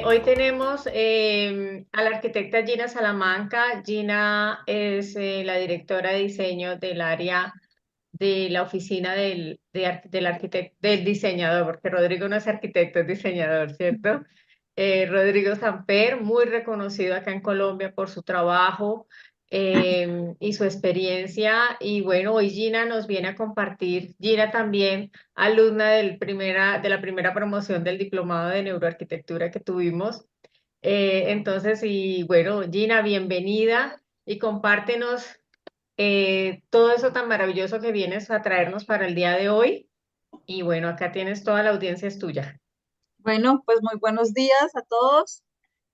Hoy tenemos a la arquitecta Gina Salamanca. Gina es la directora de diseño del área de la oficina del arquitecto, del diseñador, porque Rodrigo no es arquitecto, es diseñador, ¿cierto? Rodrigo Samper, muy reconocido acá en Colombia por su trabajo y su experiencia. Y bueno, hoy Gina nos viene a compartir, Gina también, alumna de la primera promoción del diplomado de neuroarquitectura que tuvimos. Entonces, y bueno, Gina, bienvenida y compártenos todo eso tan maravilloso que vienes a traernos para el día de hoy. Y bueno, acá tienes toda la audiencia es tuya. Bueno, pues muy buenos días a todos.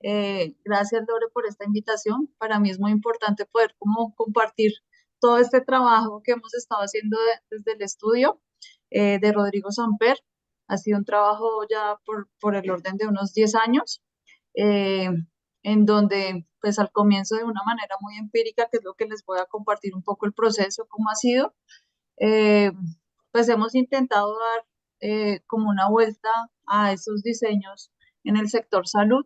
Gracias, Lore, por esta invitación. Para mí es muy importante poder como compartir todo este trabajo que hemos estado haciendo desde el estudio de Rodrigo Samper. Ha sido un trabajo ya por el orden de unos 10 años, eh, en donde pues al comienzo de una manera muy empírica, que es lo que les voy a compartir un poco el proceso, cómo ha sido. eh, pues hemos intentado dar como una vuelta a esos diseños en el sector salud,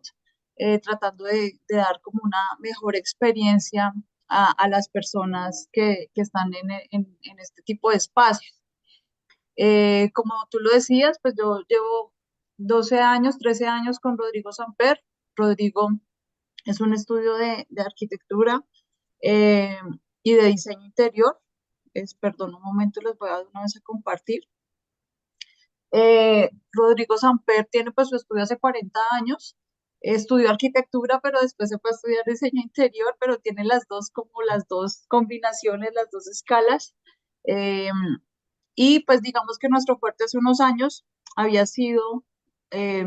tratando de dar como una mejor experiencia a las personas que están en este tipo de espacios. Como tú lo decías, pues yo llevo 12 años, 13 años con Rodrigo Samper. Rodrigo es un estudio de arquitectura eh, y de diseño interior. Perdón, un momento, les voy a dar una vez a compartir. Rodrigo Samper tiene pues su estudio hace 40 años. Estudió arquitectura, pero después se fue a estudiar diseño interior, pero tiene las dos, como las dos combinaciones, las dos escalas. Eh, y pues digamos que nuestro fuerte hace unos años había sido eh,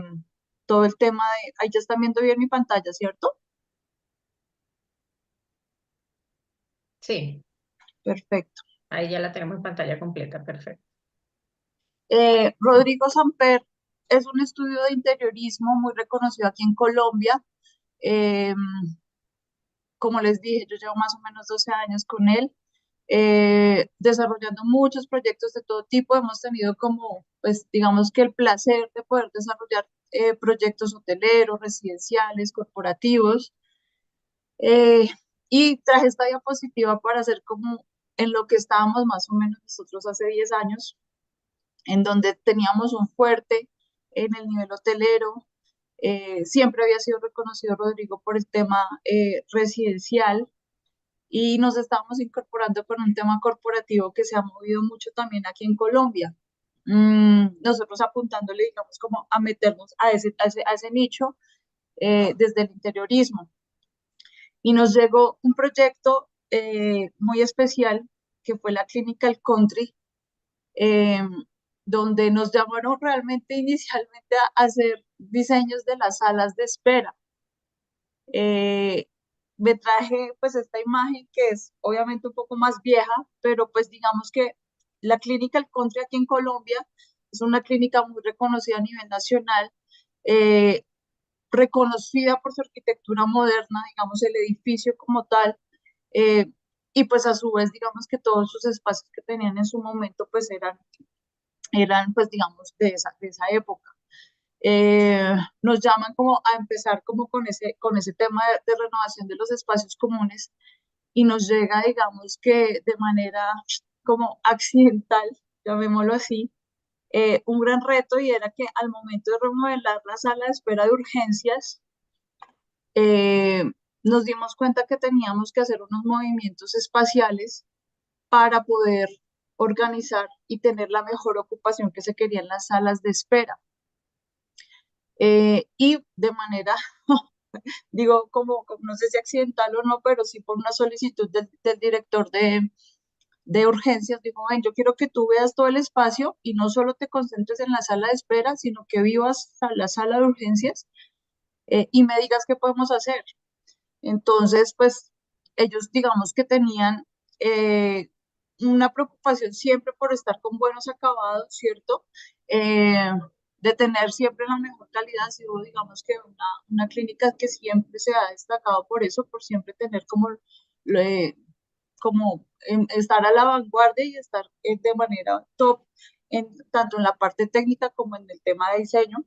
todo el tema de, ahí ya están viendo bien mi pantalla, ¿cierto? Sí, Perfecto. ahí ya la tenemos en pantalla completa, perfecto. Rodrigo Samper es un estudio de interiorismo muy reconocido aquí en Colombia. Eh, Como les dije, yo llevo más o menos 12 años con él, desarrollando muchos proyectos de todo tipo. Hemos tenido como, pues, digamos que el placer de poder desarrollar proyectos hoteleros, residenciales, corporativos. Eh, y traje esta diapositiva para hacer como en lo que estábamos más o menos nosotros hace 10 años, en donde teníamos un fuerte en el nivel hotelero. Siempre había sido reconocido Rodrigo por el tema residencial, y nos estamos incorporando con un tema corporativo que se ha movido mucho también aquí en Colombia. Nosotros apuntándole, digamos, como a meternos a ese nicho desde el interiorismo. Y nos llegó un proyecto muy especial que fue la Clinical Country, eh, donde nos llamaron realmente inicialmente a hacer diseños de las salas de espera. Eh, Me traje pues esta imagen que es obviamente un poco más vieja, pero pues digamos que la clínica El Country aquí en Colombia es una clínica muy reconocida a nivel nacional, eh, reconocida por su arquitectura moderna, digamos el edificio como tal, eh, y pues a su vez digamos que todos sus espacios que tenían en su momento pues eran pues digamos de esa época. Nos llaman como a empezar como con ese tema de renovación de los espacios comunes, y nos llega, digamos que de manera como accidental, llamémoslo así, un gran reto, y era que al momento de remodelar la sala de espera de urgencias, eh, nos dimos cuenta que teníamos que hacer unos movimientos espaciales para poder organizar y tener la mejor ocupación que se quería en las salas de espera. Y de manera, digo, como no sé si accidental o no, pero sí por una solicitud del director de urgencias, dijo, ven, yo quiero que tú veas todo el espacio y no solo te concentres en la sala de espera, sino que vivas a la sala de urgencias y me digas qué podemos hacer. Entonces, pues ellos digamos que tenían una preocupación siempre por estar con buenos acabados, ¿cierto? Eh, de tener siempre la mejor calidad. Ha sido, digamos que una clínica que siempre se ha destacado por eso, por siempre tener eh, estar a la vanguardia y estar de manera top, tanto en la parte técnica como en el tema de diseño.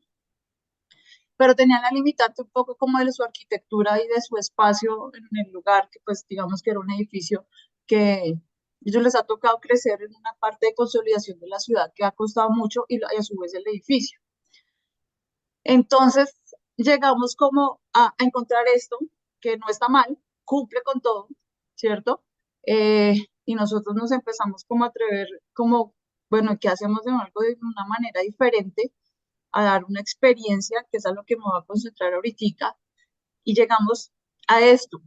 pero tenían la limitante un poco como de su arquitectura y de su espacio en el lugar, que pues digamos que era un edificio que ellos les ha tocado crecer en una parte de consolidación de la ciudad que ha costado mucho y a su vez el edificio. Entonces llegamos como a encontrar esto, que no está mal, cumple con todo, ¿cierto? Y nosotros nos empezamos como a atrever, como, bueno, ¿qué hacemos de algo de una manera diferente? A dar una experiencia, que es a lo que me voy a concentrar ahorita, y llegamos a esto,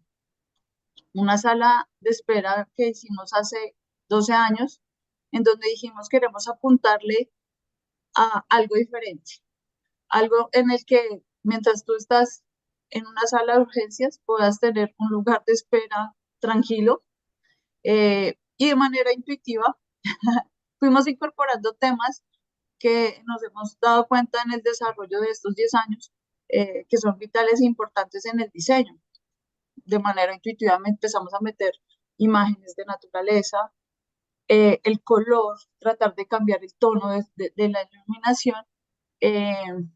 una sala de espera que hicimos hace 12 años, en donde dijimos queremos apuntarle a algo diferente, algo en el que mientras tú estás en una sala de urgencias puedas tener un lugar de espera tranquilo, y de manera intuitiva fuimos incorporando temas que nos hemos dado cuenta en el desarrollo de estos 10 años, que son vitales e importantes en el diseño. De manera intuitiva empezamos a meter imágenes de naturaleza, el color, tratar de cambiar el tono de la iluminación, eh,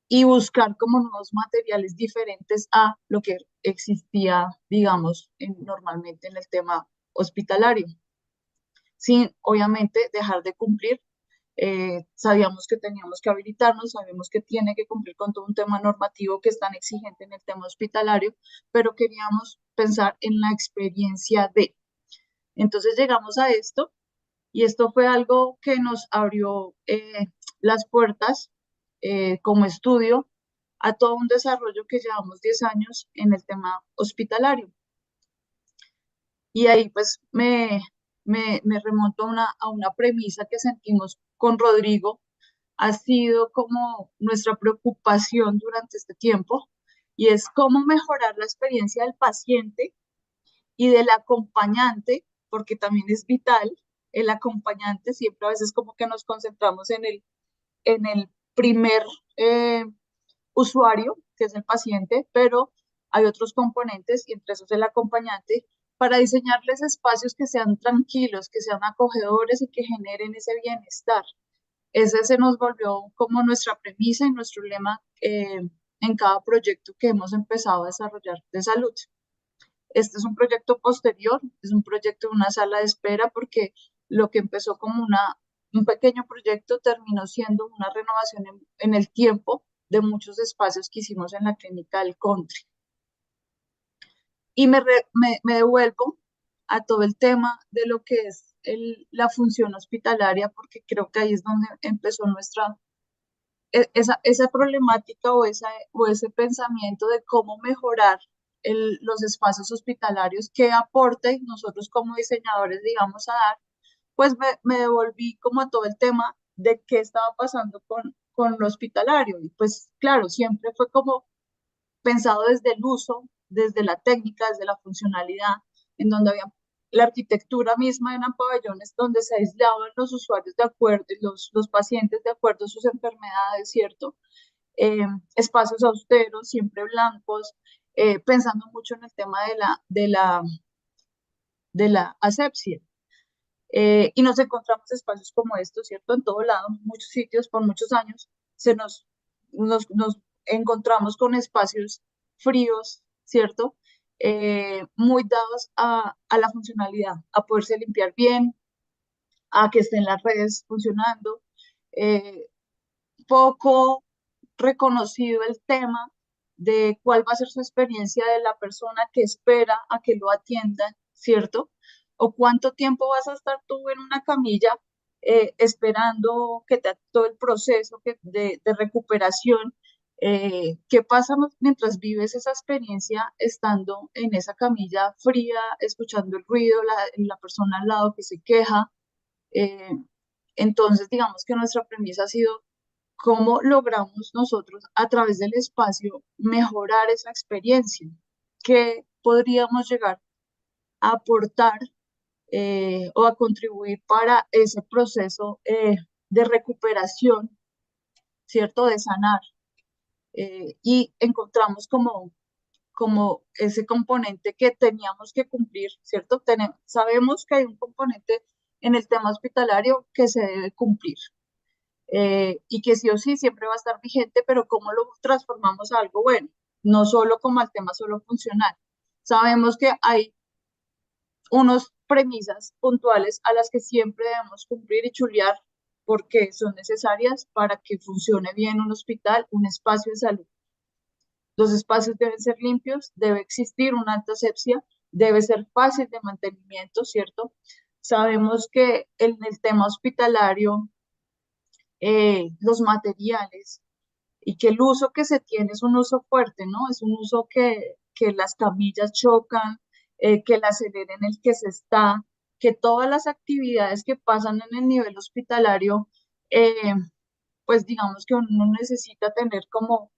y buscar como nuevos materiales diferentes a lo que existía, digamos, normalmente en el tema hospitalario, sin obviamente dejar de cumplir. Sabíamos que teníamos que habilitarnos, sabemos que tiene que cumplir con todo un tema normativo que es tan exigente en el tema hospitalario, pero queríamos pensar en la experiencia de. Entonces llegamos a esto y esto fue algo que nos abrió las puertas como estudio a todo un desarrollo que llevamos 10 años en el tema hospitalario. Y ahí pues me remonto a una premisa que sentimos con Rodrigo, ha sido como nuestra preocupación durante este tiempo, y es cómo mejorar la experiencia del paciente y del acompañante, porque también es vital. El acompañante siempre a veces como que nos concentramos en el primer eh, usuario, que es el paciente, pero hay otros componentes y entre esos el acompañante, para diseñarles espacios que sean tranquilos, que sean acogedores y que generen ese bienestar. Ese se nos volvió como nuestra premisa y nuestro lema en cada proyecto que hemos empezado a desarrollar de salud. Este es un proyecto posterior, es un proyecto de una sala de espera porque lo que empezó como un pequeño proyecto terminó siendo una renovación en el tiempo de muchos espacios que hicimos en la clínica del Country. Y me devuelvo a todo el tema de lo que es la función hospitalaria, porque creo que ahí es donde empezó esa problemática o ese pensamiento de cómo mejorar los espacios hospitalarios, qué aporte nosotros como diseñadores digamos a dar, pues me devolví como a todo el tema de qué estaba pasando con lo hospitalario. Y pues claro, siempre fue como pensado desde el uso, desde la técnica, desde la funcionalidad, en donde había la arquitectura misma eran pabellones donde se aislaban los usuarios de acuerdo, los pacientes de acuerdo a sus enfermedades, ¿cierto? Espacios austeros, siempre blancos, pensando mucho en el tema de la asepsia. Y nos encontramos espacios como estos, ¿cierto? En todo lado, en muchos sitios, por muchos años, nos encontramos con espacios fríos, ¿cierto? Muy dados a la funcionalidad, a poderse limpiar bien, a que estén las redes funcionando. Eh, Poco reconocido el tema de cuál va a ser su experiencia de la persona que espera a que lo atiendan, ¿cierto? O cuánto tiempo vas a estar tú en una camilla esperando que todo el proceso de recuperación. ¿Qué pasa mientras vives esa experiencia estando en esa camilla fría, escuchando el ruido, la persona al lado que se queja? Eh, entonces, digamos que nuestra premisa ha sido cómo logramos nosotros a través del espacio mejorar esa experiencia, qué podríamos llegar a aportar o a contribuir para ese proceso de recuperación, ¿cierto? De sanar. Y encontramos como ese componente que teníamos que cumplir, ¿cierto? Sabemos que hay un componente en el tema hospitalario que se debe cumplir. y que sí o sí siempre va a estar vigente, pero cómo lo transformamos a algo bueno, no solo como al tema solo funcional. Sabemos que hay unas premisas puntuales a las que siempre debemos cumplir y chulear porque son necesarias para que funcione bien un hospital, un espacio de salud. Los espacios deben ser limpios, debe existir una alta asepsia, debe ser fácil de mantenimiento, ¿cierto? Sabemos que en el tema hospitalario, los materiales y que el uso que se tiene es un uso fuerte, ¿no? Es un uso que las camillas chocan, que el acelera en el que se está, que todas las actividades que pasan en el nivel hospitalario, eh, pues digamos que uno necesita tener como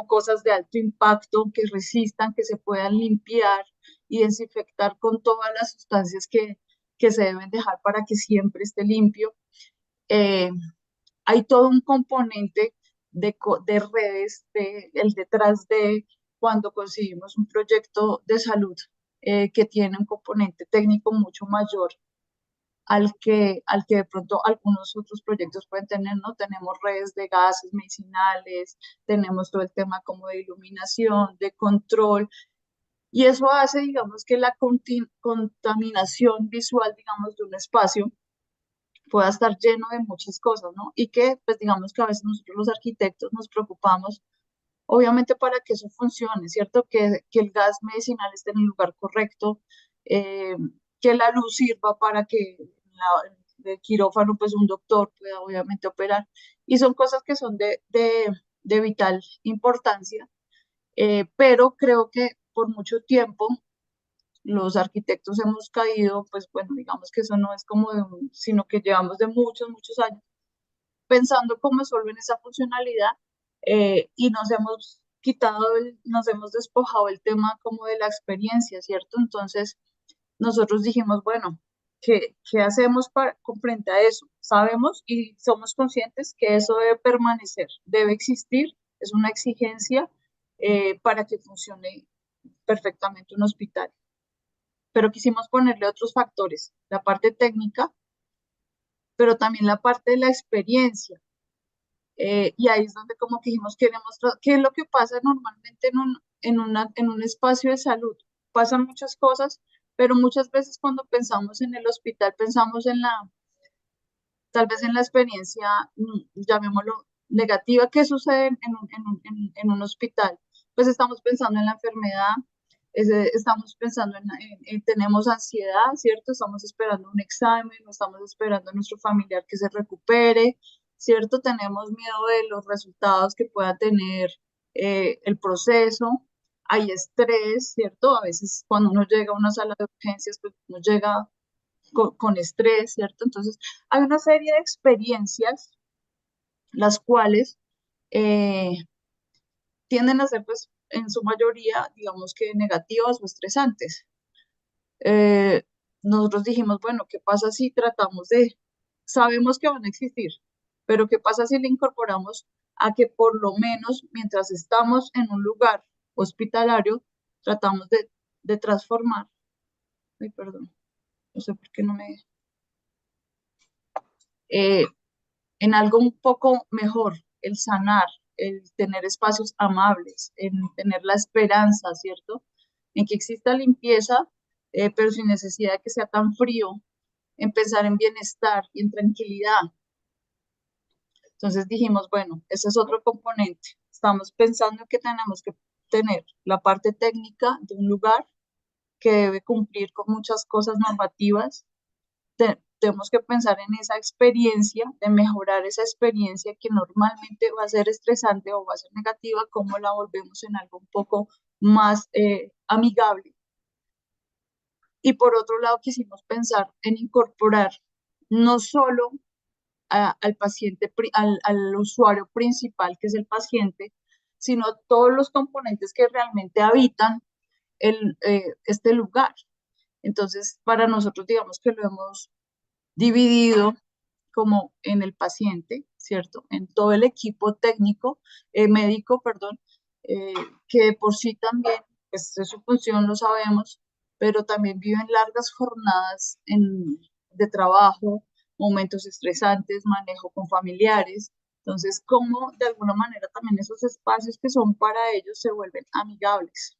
cosas de alto impacto que resistan, que se puedan limpiar y desinfectar con todas las sustancias que se deben dejar para que siempre esté limpio. Eh, Hay todo un componente de redes, el detrás de cuando conseguimos un proyecto de salud que tiene un componente técnico mucho mayor al que de pronto algunos otros proyectos pueden tener, ¿no? Tenemos redes de gases medicinales, tenemos todo el tema como de iluminación, de control, y eso hace, digamos, que la contaminación visual, digamos, de un espacio pueda estar lleno de muchas cosas, ¿no? Y que, pues, digamos que a veces nosotros los arquitectos nos preocupamos, obviamente, para que eso funcione, ¿cierto? Que el gas medicinal esté en el lugar correcto, eh, que la luz sirva para que el quirófano, pues, un doctor pueda, obviamente, operar. Y son cosas que son de vital importancia, pero creo que por mucho tiempo los arquitectos hemos caído, pues bueno, digamos que eso no es como sino que llevamos de muchos, muchos años pensando como solo en esa funcionalidad y nos hemos quitado, nos hemos despojado el tema como de la experiencia, ¿cierto? Entonces nosotros dijimos, bueno, ¿qué hacemos con frente a eso? Sabemos y somos conscientes que eso debe permanecer, debe existir, es una exigencia para que funcione perfectamente un hospital, pero quisimos ponerle otros factores, la parte técnica, pero también la parte de la experiencia. Y ahí es donde como que dijimos, ¿qué es lo que pasa normalmente en un espacio de salud? Pasan muchas cosas, pero muchas veces cuando pensamos en el hospital, pensamos tal vez en la experiencia, llamémoslo, negativa que sucede en un hospital. Pues estamos pensando en la enfermedad, estamos pensando tenemos ansiedad, ¿cierto? Estamos esperando un examen, no estamos esperando a nuestro familiar que se recupere, ¿cierto? Tenemos miedo de los resultados que pueda tener el proceso. Hay estrés, ¿cierto? A veces cuando uno llega a una sala de urgencias, pues uno llega con estrés, ¿cierto? Entonces, hay una serie de experiencias las cuales eh, tienden a ser, pues, en su mayoría, digamos que negativas o estresantes. Eh, Nosotros dijimos, bueno, ¿qué pasa si sabemos que van a existir, pero qué pasa si le incorporamos a que por lo menos mientras estamos en un lugar hospitalario, tratamos de transformar, ay, perdón, no sé por qué no me, eh, en algo un poco mejor, el sanar, el tener espacios amables, en tener la esperanza, ¿cierto? En que exista limpieza, pero sin necesidad de que sea tan frío, en pensar en bienestar y en tranquilidad. Entonces dijimos, bueno, ese es otro componente. Estamos pensando que tenemos que tener la parte técnica de un lugar que debe cumplir con muchas cosas normativas. Tenemos que pensar en esa experiencia, de mejorar esa experiencia que normalmente va a ser estresante o va a ser negativa, cómo la volvemos en algo un poco más amigable. Y por otro lado, quisimos pensar en incorporar no solo al paciente, al usuario principal, que es el paciente, sino todos los componentes que realmente habitan este lugar. Entonces, para nosotros, digamos que lo hemos dividido como en el paciente, ¿cierto? En todo el equipo técnico, médico, perdón, eh, que de por sí también, pues es su función, lo sabemos, pero también viven largas jornadas de trabajo, momentos estresantes, manejo con familiares. Entonces, cómo de alguna manera también esos espacios que son para ellos se vuelven amigables.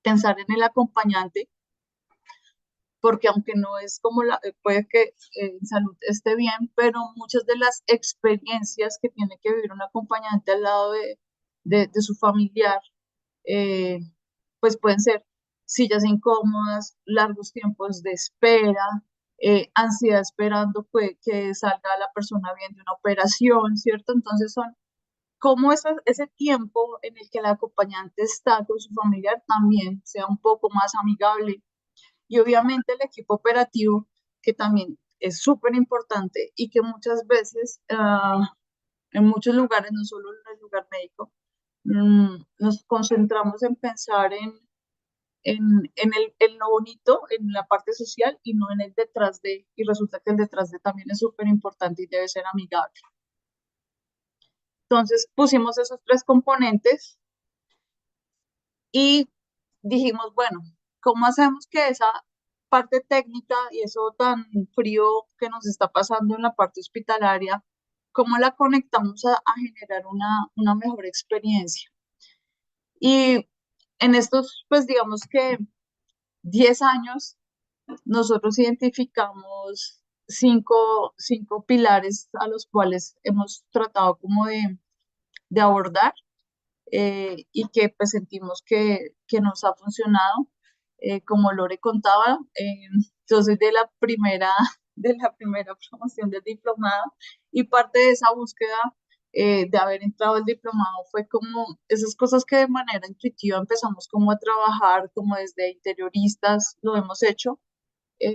Pensar en el acompañante, porque aunque no es como puede que en salud esté bien, pero muchas de las experiencias que tiene que vivir un acompañante al lado de su familiar, eh, pues pueden ser sillas incómodas, largos tiempos de espera, ansiedad esperando que salga la persona bien de una operación, ¿cierto? Entonces son como ese tiempo en el que el acompañante está con su familiar también sea un poco más amigable. Y obviamente el equipo operativo, que también es súper importante y que muchas veces en muchos lugares, no solo en el lugar médico, nos concentramos en pensar en lo bonito, en la parte social y no en el detrás de, y resulta que el detrás de también es súper importante y debe ser amigable. Entonces pusimos esos tres componentes y dijimos, bueno, ¿cómo hacemos que esa parte técnica y eso tan frío que nos está pasando en la parte hospitalaria, cómo la conectamos a generar una mejor experiencia? Y en estos, pues digamos que 10 años, nosotros identificamos cinco pilares a los cuales hemos tratado como de abordar y que pues sentimos que nos ha funcionado. Como Lore contaba, yo soy de la primera, de la primera promoción del diplomado y parte de esa búsqueda de haber entrado al diplomado fue como esas cosas que de manera intuitiva empezamos como a trabajar, como desde interioristas lo hemos hecho. eh,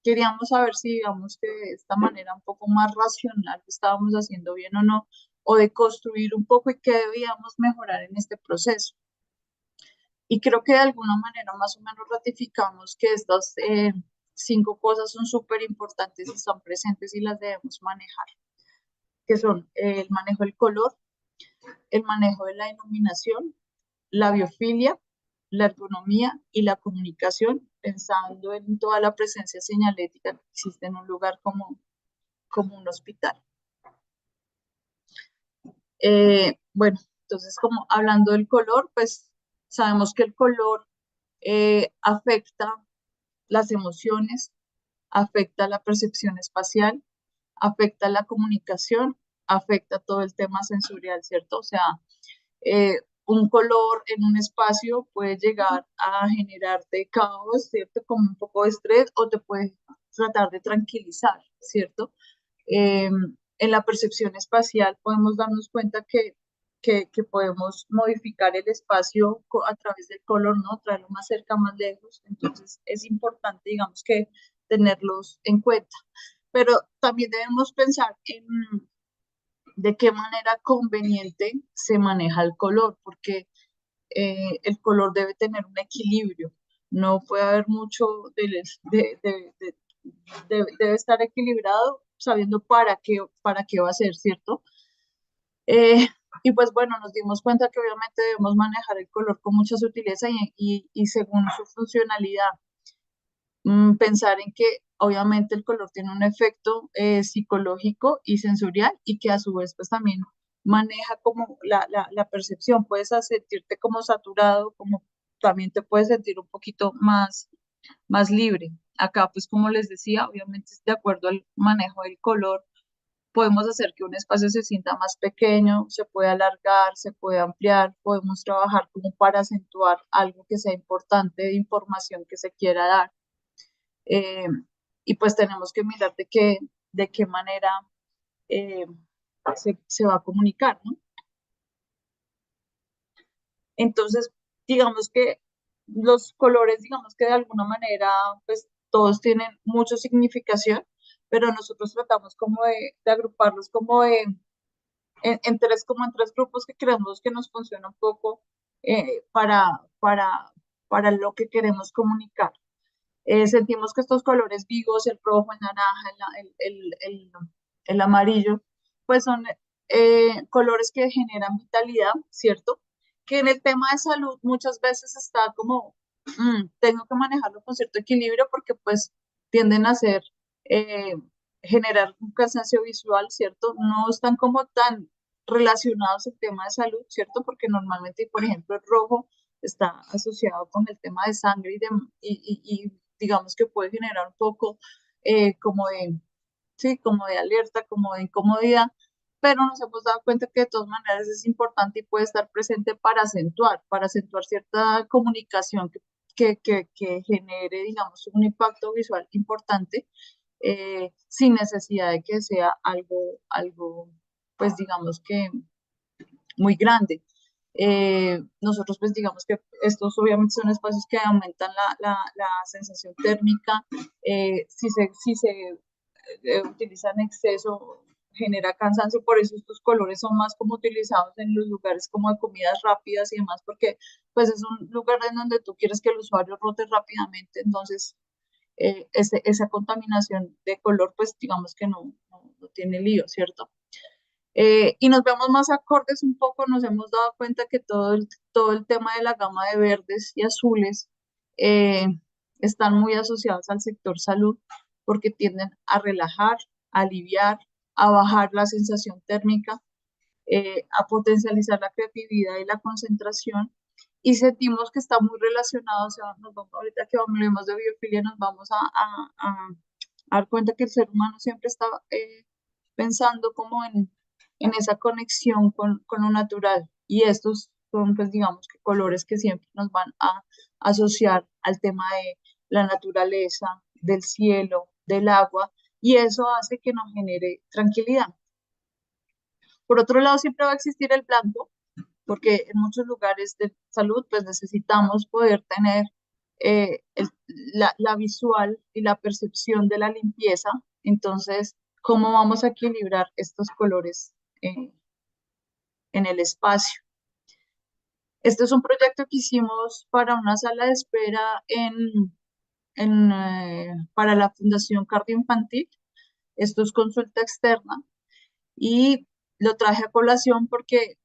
Queríamos saber si, digamos, que de esta manera un poco más racional estábamos haciendo bien o no, o de construir un poco y qué debíamos mejorar en este proceso. Y creo que de alguna manera más o menos ratificamos que estas cinco cosas son súper importantes y están presentes y las debemos manejar, que son el manejo del color, el manejo de la iluminación, la biofilia, la ergonomía y la comunicación, pensando en toda la presencia señalética que existe en un lugar como un hospital. Bueno, entonces como hablando del color, pues sabemos que el color afecta las emociones, afecta la percepción espacial, afecta la comunicación, afecta todo el tema sensorial, ¿cierto? O sea, un color en un espacio puede llegar a generarte caos, ¿cierto? Como un poco de estrés o te puede tratar de tranquilizar, ¿cierto? Eh, en la percepción espacial podemos darnos cuenta que podemos modificar el espacio a través del color, ¿no? Traerlo más cerca, más lejos. Entonces es importante, digamos, que tenerlos en cuenta. Pero también debemos pensar en de qué manera conveniente se maneja el color, porque el color debe tener un equilibrio. No puede haber mucho, debe estar equilibrado sabiendo para qué va a ser, ¿cierto? Eh, y pues bueno, nos dimos cuenta que obviamente debemos manejar el color con mucha sutileza y según su funcionalidad. Pensar en que obviamente el color tiene un efecto psicológico y sensorial y que a su vez pues también maneja como la percepción. Puedes sentirte como saturado, como también te puedes sentir un poquito más libre. Acá pues como les decía, obviamente de acuerdo al manejo del color, podemos hacer que un espacio se sienta más pequeño, se puede alargar, se puede ampliar, podemos trabajar como para acentuar algo que sea importante de información que se quiera dar. eh, y pues tenemos que mirar de qué manera eh, se va a comunicar, ¿no? Entonces, digamos que los colores, digamos que de alguna manera, pues todos tienen mucha significación, pero nosotros tratamos como de agruparlos como en tres grupos que creemos que nos funciona un poco eh, para, para, para lo que queremos comunicar. Sentimos que estos colores vivos, el rojo, el naranja, el amarillo, pues son colores que generan vitalidad, ¿cierto? Que en el tema de salud muchas veces está como, tengo que manejarlo con cierto equilibrio porque pues tienden a ser eh, generar un cansancio visual, ¿cierto? No están como tan relacionados el tema de salud, ¿cierto? Porque normalmente, por ejemplo, el rojo está asociado con el tema de sangre y digamos que puede generar un poco como de, sí, como de alerta, como de incomodidad, pero nos hemos dado cuenta que de todas maneras es importante y puede estar presente para acentuar cierta comunicación que genere, digamos, un impacto visual importante sin necesidad de que sea algo, pues digamos que muy grande. Nosotros pues digamos que estos obviamente son espacios que aumentan la sensación térmica, si se utiliza en exceso genera cansancio, por eso estos colores son más como utilizados en los lugares como de comidas rápidas y demás, porque pues es un lugar en donde tú quieres que el usuario rote rápidamente, entonces esa contaminación de color, pues digamos que no tiene lío, ¿cierto? Y nos vemos más acordes un poco, nos hemos dado cuenta que todo el tema de la gama de verdes y azules eh, están muy asociados al sector salud porque tienden a relajar, a aliviar, a bajar la sensación térmica, a potencializar la creatividad y la concentración. Y sentimos que está muy relacionado, o sea, ahorita que hablemos de biofilia, nos vamos a dar cuenta que el ser humano siempre está pensando como en esa conexión con lo natural. Y estos son, pues, digamos que colores que siempre nos van a asociar al tema de la naturaleza, del cielo, del agua, y eso hace que nos genere tranquilidad. Por otro lado, siempre va a existir el blanco, porque en muchos lugares de salud, pues necesitamos poder tener la visual y la percepción de la limpieza. Entonces, ¿cómo vamos a equilibrar estos colores en el espacio? Este es un proyecto que hicimos para una sala de espera para la Fundación Cardioinfantil. Esto es consulta externa y lo traje a colación porque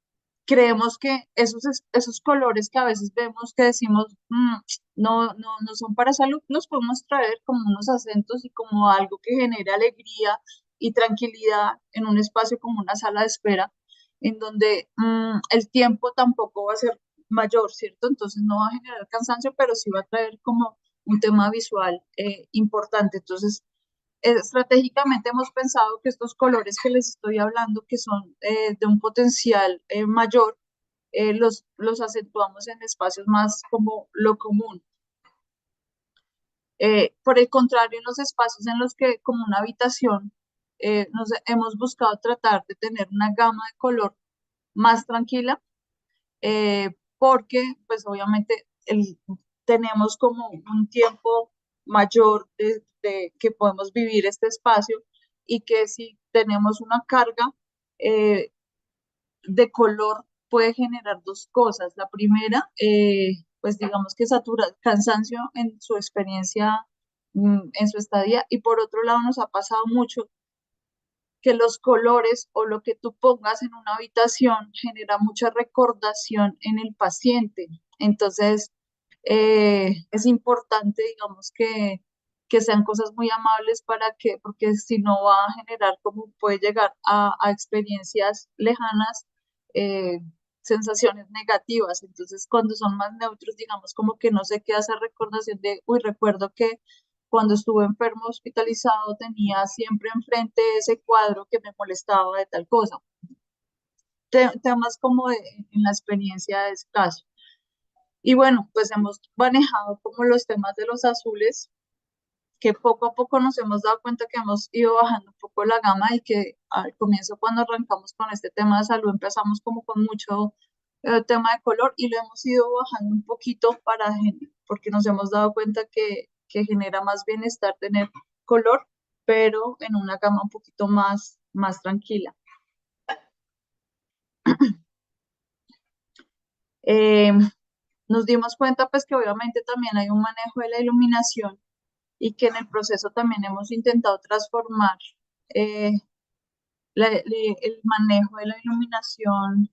creemos que esos colores que a veces vemos que decimos no son para salud, los podemos traer como unos acentos y como algo que genere alegría y tranquilidad en un espacio como una sala de espera, en donde el tiempo tampoco va a ser mayor, ¿cierto? Entonces no va a generar cansancio, pero sí va a traer como un tema visual importante. Entonces, estratégicamente hemos pensado que estos colores que les estoy hablando, que son de un potencial mayor, los acentuamos en espacios más como lo común. Por el contrario, en los espacios en los que, como una habitación, nos hemos buscado tratar de tener una gama de color más tranquila, porque pues obviamente tenemos como un tiempo mayor que podemos vivir este espacio y que si tenemos una carga de color puede generar dos cosas. La primera, pues digamos que satura, cansancio en su experiencia, en su estadía, y por otro lado nos ha pasado mucho que los colores o lo que tú pongas en una habitación genera mucha recordación en el paciente. Entonces, es importante, digamos, que sean cosas muy amables porque si no va a generar como puede llegar a experiencias lejanas, eh, sensaciones negativas. Entonces, cuando son más neutros, digamos, como que no se queda esa recordación de, uy, recuerdo que cuando estuve enfermo hospitalizado tenía siempre enfrente ese cuadro que me molestaba de tal cosa. Temas como en la experiencia de ese caso. Y bueno, pues hemos manejado como los temas de los azules, que poco a poco nos hemos dado cuenta que hemos ido bajando un poco la gama y que al comienzo cuando arrancamos con este tema de salud empezamos como con mucho tema de color y lo hemos ido bajando un poquito porque nos hemos dado cuenta que genera más bienestar tener color, pero en una gama un poquito más tranquila. Eh, Nos dimos cuenta pues que obviamente también hay un manejo de la iluminación y que en el proceso también hemos intentado transformar eh, el manejo de la iluminación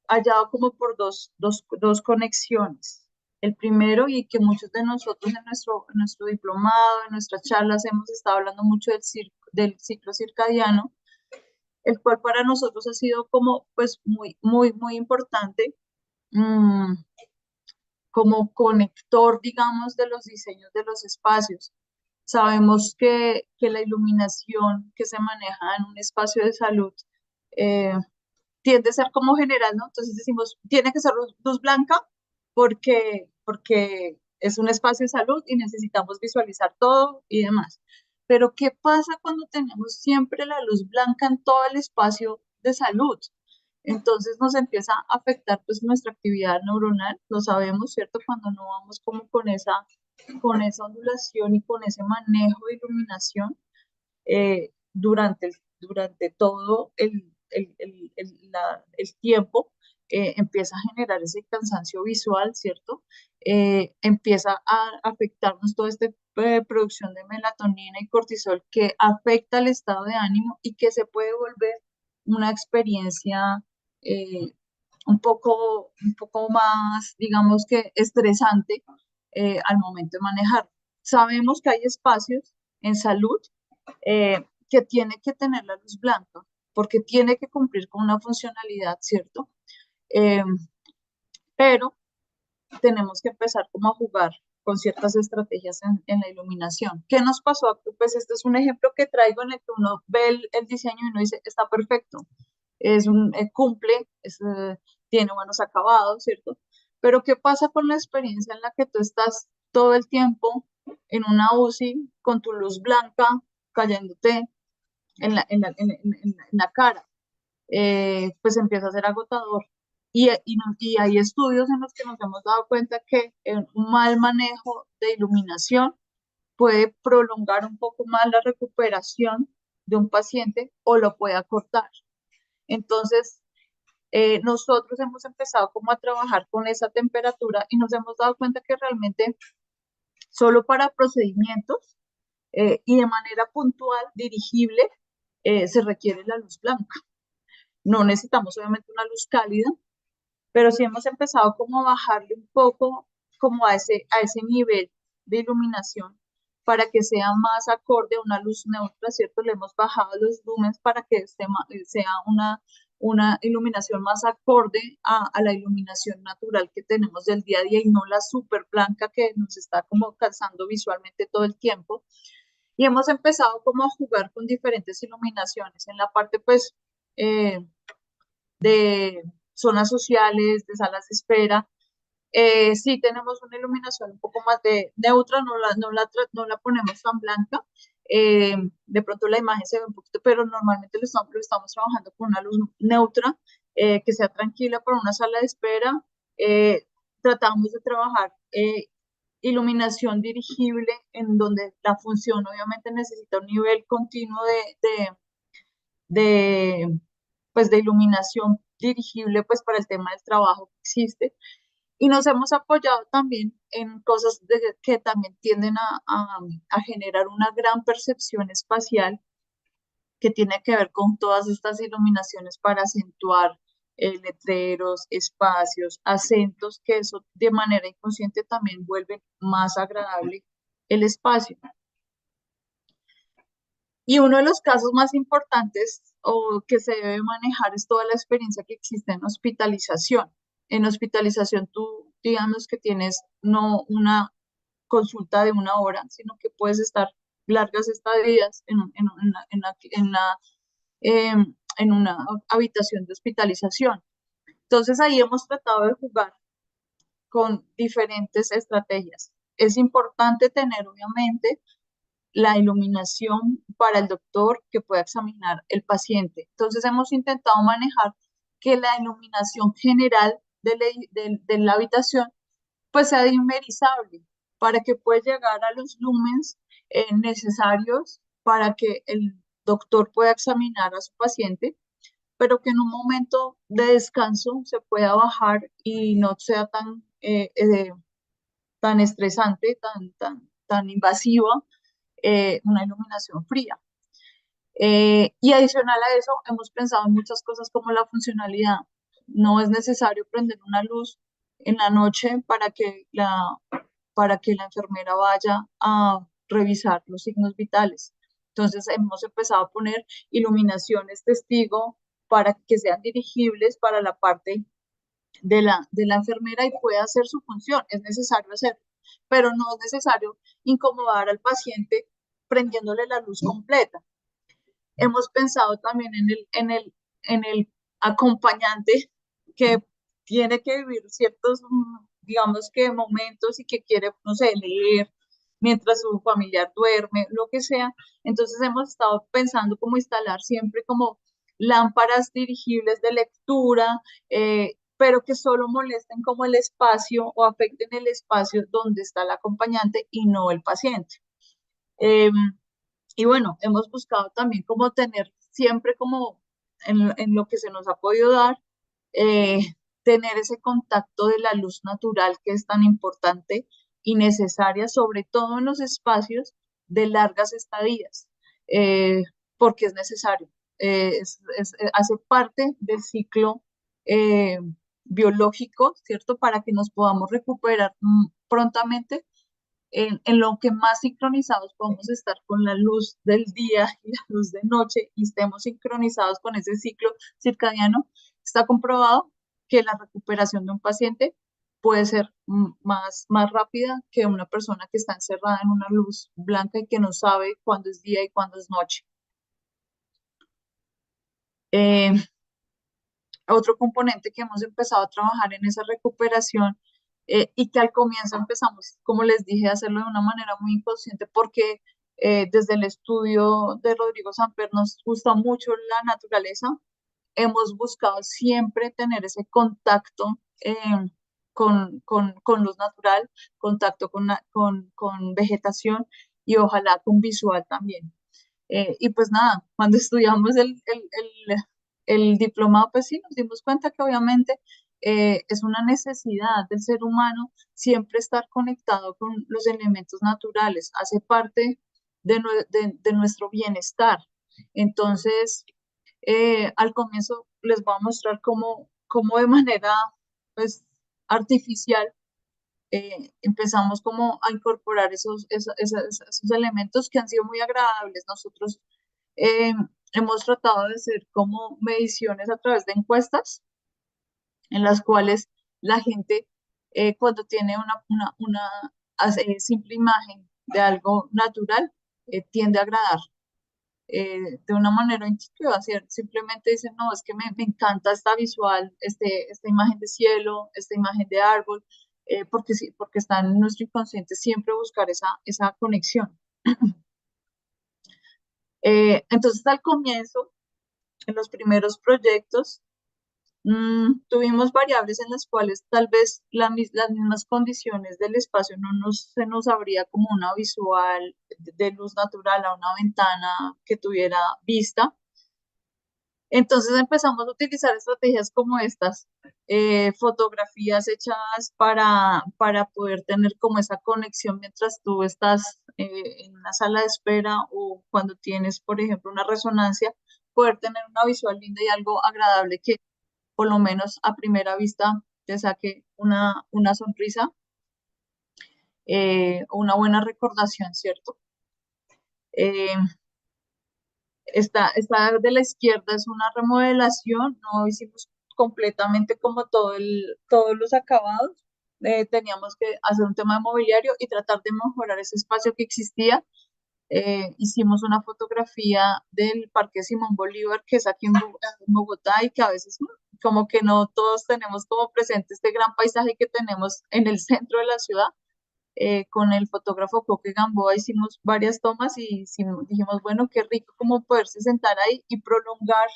hallado como por dos conexiones. El primero, y que muchos de nosotros en nuestro diplomado, en nuestras charlas, hemos estado hablando mucho del ciclo circadiano, el cual para nosotros ha sido como pues muy importante, mm, como conector, digamos, de los diseños de los espacios. Sabemos que la iluminación que se maneja en un espacio de salud eh, tiende a ser como general, ¿no? Entonces decimos, tiene que ser luz blanca porque es un espacio de salud y necesitamos visualizar todo y demás. Pero ¿qué pasa cuando tenemos siempre la luz blanca en todo el espacio de salud? Entonces nos empieza a afectar pues nuestra actividad neuronal, lo sabemos, ¿cierto? Cuando no vamos como con esa ondulación y con ese manejo de iluminación durante todo el tiempo, empieza a generar ese cansancio visual, ¿cierto? Empieza a afectarnos toda esta producción de melatonina y cortisol que afecta el estado de ánimo y que se puede volver una experiencia eh, un poco más, digamos que estresante al momento de manejar. Sabemos que hay espacios en salud que tiene que tener la luz blanca, porque tiene que cumplir con una funcionalidad, ¿cierto? Eh, pero tenemos que empezar como a jugar con ciertas estrategias en la iluminación. ¿Qué nos pasó? Pues este es un ejemplo que traigo en el que uno ve el diseño y uno dice, está perfecto, cumple, tiene buenos acabados, ¿cierto? Pero ¿qué pasa con la experiencia en la que tú estás todo el tiempo en una UCI con tu luz blanca cayéndote en la cara? Pues empieza a ser agotador. Y hay estudios en los que nos hemos dado cuenta que un mal manejo de iluminación puede prolongar un poco más la recuperación de un paciente o lo puede acortar. Entonces, nosotros hemos empezado como a trabajar con esa temperatura y nos hemos dado cuenta que realmente solo para procedimientos y de manera puntual, dirigible, se requiere la luz blanca. No necesitamos obviamente una luz cálida, pero sí hemos empezado como a bajarle un poco como a ese nivel de iluminación para que sea más acorde a una luz neutra, ¿cierto? Le hemos bajado los lumens para que sea una iluminación más acorde a la iluminación natural que tenemos del día a día y no la súper blanca que nos está como cansando visualmente todo el tiempo. Y hemos empezado como a jugar con diferentes iluminaciones. En la parte pues eh, de zonas sociales, de salas de espera. Sí tenemos una iluminación un poco más de neutra, no la ponemos tan blanca. De pronto la imagen se ve un poquito, pero normalmente lo estamos trabajando con una luz neutra, que sea tranquila para una sala de espera. Eh, Tratamos de trabajar iluminación dirigible en donde la función obviamente necesita un nivel continuo de, pues de iluminación dirigible pues para el tema del trabajo que existe. Y nos hemos apoyado también en cosas que también tienden a generar una gran percepción espacial que tiene que ver con todas estas iluminaciones para acentuar letreros, espacios, acentos, que eso de manera inconsciente también vuelve más agradable el espacio. Y uno de los casos más importantes o que se debe manejar es toda la experiencia que existe en hospitalización. En hospitalización tú digamos que tienes no una consulta de una hora, sino que puedes estar largas estadías en una habitación de hospitalización. Entonces ahí hemos tratado de jugar con diferentes estrategias. Es importante tener obviamente la iluminación para el doctor que pueda examinar el paciente. Entonces hemos intentado manejar que la iluminación general de la habitación pues sea dimerizable para que pueda llegar a los lumens necesarios para que el doctor pueda examinar a su paciente, pero que en un momento de descanso se pueda bajar y no sea tan estresante, tan invasiva una iluminación fría. Y adicional a eso, hemos pensado en muchas cosas como la funcionalidad. No es necesario prender una luz en la noche para que la enfermera vaya a revisar los signos vitales. Entonces hemos empezado a poner iluminaciones testigo para que sean dirigibles para la parte de la enfermera y pueda hacer su función. Es necesario hacerlo, pero no es necesario incomodar al paciente prendiéndole la luz completa. Hemos pensado también en el acompañante que tiene que vivir ciertos, digamos que momentos y que quiere, no sé, leer mientras su familiar duerme, lo que sea. Entonces hemos estado pensando cómo instalar siempre como lámparas dirigibles de lectura, pero que solo molesten como el espacio o afecten el espacio donde está el acompañante y no el paciente. Eh, y bueno, hemos buscado también como tener siempre como en lo que se nos ha podido dar, eh, tener ese contacto de la luz natural que es tan importante y necesaria, sobre todo en los espacios de largas estadías, eh, porque es necesario. Hace parte del ciclo eh, biológico, ¿cierto? Para que nos podamos recuperar prontamente en lo que más sincronizados podemos estar con la luz del día y la luz de noche y estemos sincronizados con ese ciclo circadiano, está comprobado que la recuperación de un paciente puede ser más rápida que una persona que está encerrada en una luz blanca y que no sabe cuándo es día y cuándo es noche. Eh, Otro componente que hemos empezado a trabajar en esa recuperación y que al comienzo empezamos, como les dije, a hacerlo de una manera muy inconsciente porque desde el estudio de Rodrigo Samper nos gusta mucho la naturaleza. Hemos buscado siempre tener ese contacto con luz natural, contacto con vegetación y ojalá con visual también. Y pues nada, cuando estudiamos el diplomado, pues sí, nos dimos cuenta que obviamente es una necesidad del ser humano siempre estar conectado con los elementos naturales, hace parte de nuestro bienestar. Entonces, al comienzo les voy a mostrar cómo de manera pues, artificial empezamos como a incorporar esos elementos que han sido muy agradables. Nosotros eh, hemos tratado de hacer como mediciones a través de encuestas en las cuales la gente cuando tiene simple imagen de algo natural tiende a agradar. De una manera intuitiva, ¿cierto? Simplemente dicen, no, es que me encanta esta visual, esta imagen de cielo, esta imagen de árbol, porque, sí, porque está en nuestro inconsciente siempre buscar esa conexión. Entonces, al comienzo, en los primeros proyectos, tuvimos variables en las cuales tal vez las mismas condiciones del espacio se nos abría como una visual de luz natural a una ventana que tuviera vista. Entonces empezamos a utilizar estrategias como estas, fotografías hechas para poder tener como esa conexión mientras tú estás en una sala de espera o cuando tienes, por ejemplo, una resonancia, poder tener una visual linda y algo agradable que por lo menos a primera vista te saque una sonrisa o una buena recordación, ¿cierto? Eh, esta de la izquierda es una remodelación, no hicimos completamente como todos los acabados. Teníamos que hacer un tema de mobiliario y tratar de mejorar ese espacio que existía. Hicimos una fotografía del Parque Simón Bolívar, que es aquí en Bogotá y que a veces como que no todos tenemos como presente este gran paisaje que tenemos en el centro de la ciudad. Con el fotógrafo Coque Gamboa hicimos varias tomas y dijimos, bueno, qué rico como poderse sentar ahí y prolongar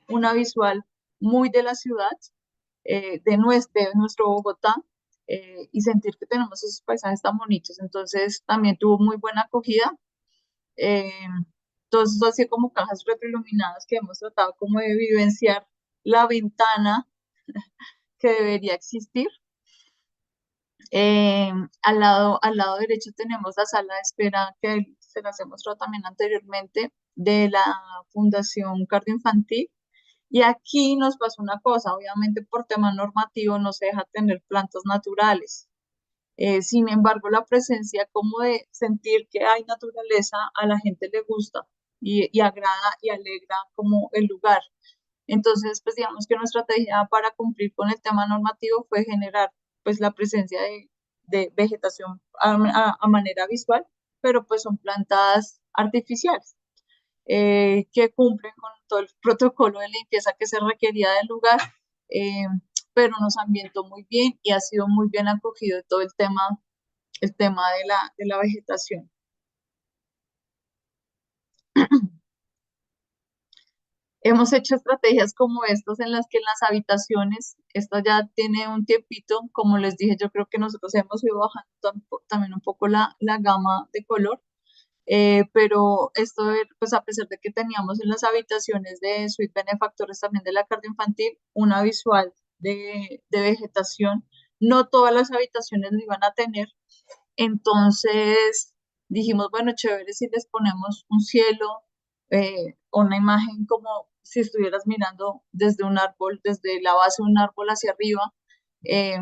una visual muy de la ciudad, de nuestro Bogotá, y sentir que tenemos esos paisajes tan bonitos. Entonces también tuvo muy buena acogida. Eh, entonces, así como cajas retroiluminadas que hemos tratado como de vivenciar la ventana que debería existir. Eh, al lado derecho tenemos la sala de espera que se las he mostrado también anteriormente de la Fundación Cardioinfantil Y aquí nos pasó una cosa, obviamente por tema normativo no se deja tener plantas naturales. Sin embargo, la presencia como de sentir que hay naturaleza a la gente le gusta y agrada y alegra como el lugar. Entonces, pues digamos que nuestra estrategia para cumplir con el tema normativo fue generar pues la presencia de vegetación a manera visual, pero pues son plantas artificiales que cumplen con todo el protocolo de limpieza que se requería del lugar, eh, pero nos ambientó muy bien y ha sido muy bien acogido todo el tema de la vegetación. Hemos hecho estrategias como estas en las que en las habitaciones, esta ya tiene un tiempito, como les dije, yo creo que nosotros hemos ido bajando también un poco la gama de color, pero esto, pues a pesar de que teníamos en las habitaciones de Suite Benefactores también de la carta infantil, una visual de vegetación, no todas las habitaciones lo iban a tener, entonces dijimos, bueno, chévere si les ponemos un cielo, una imagen como si estuvieras mirando desde un árbol, desde la base de un árbol hacia arriba, eh,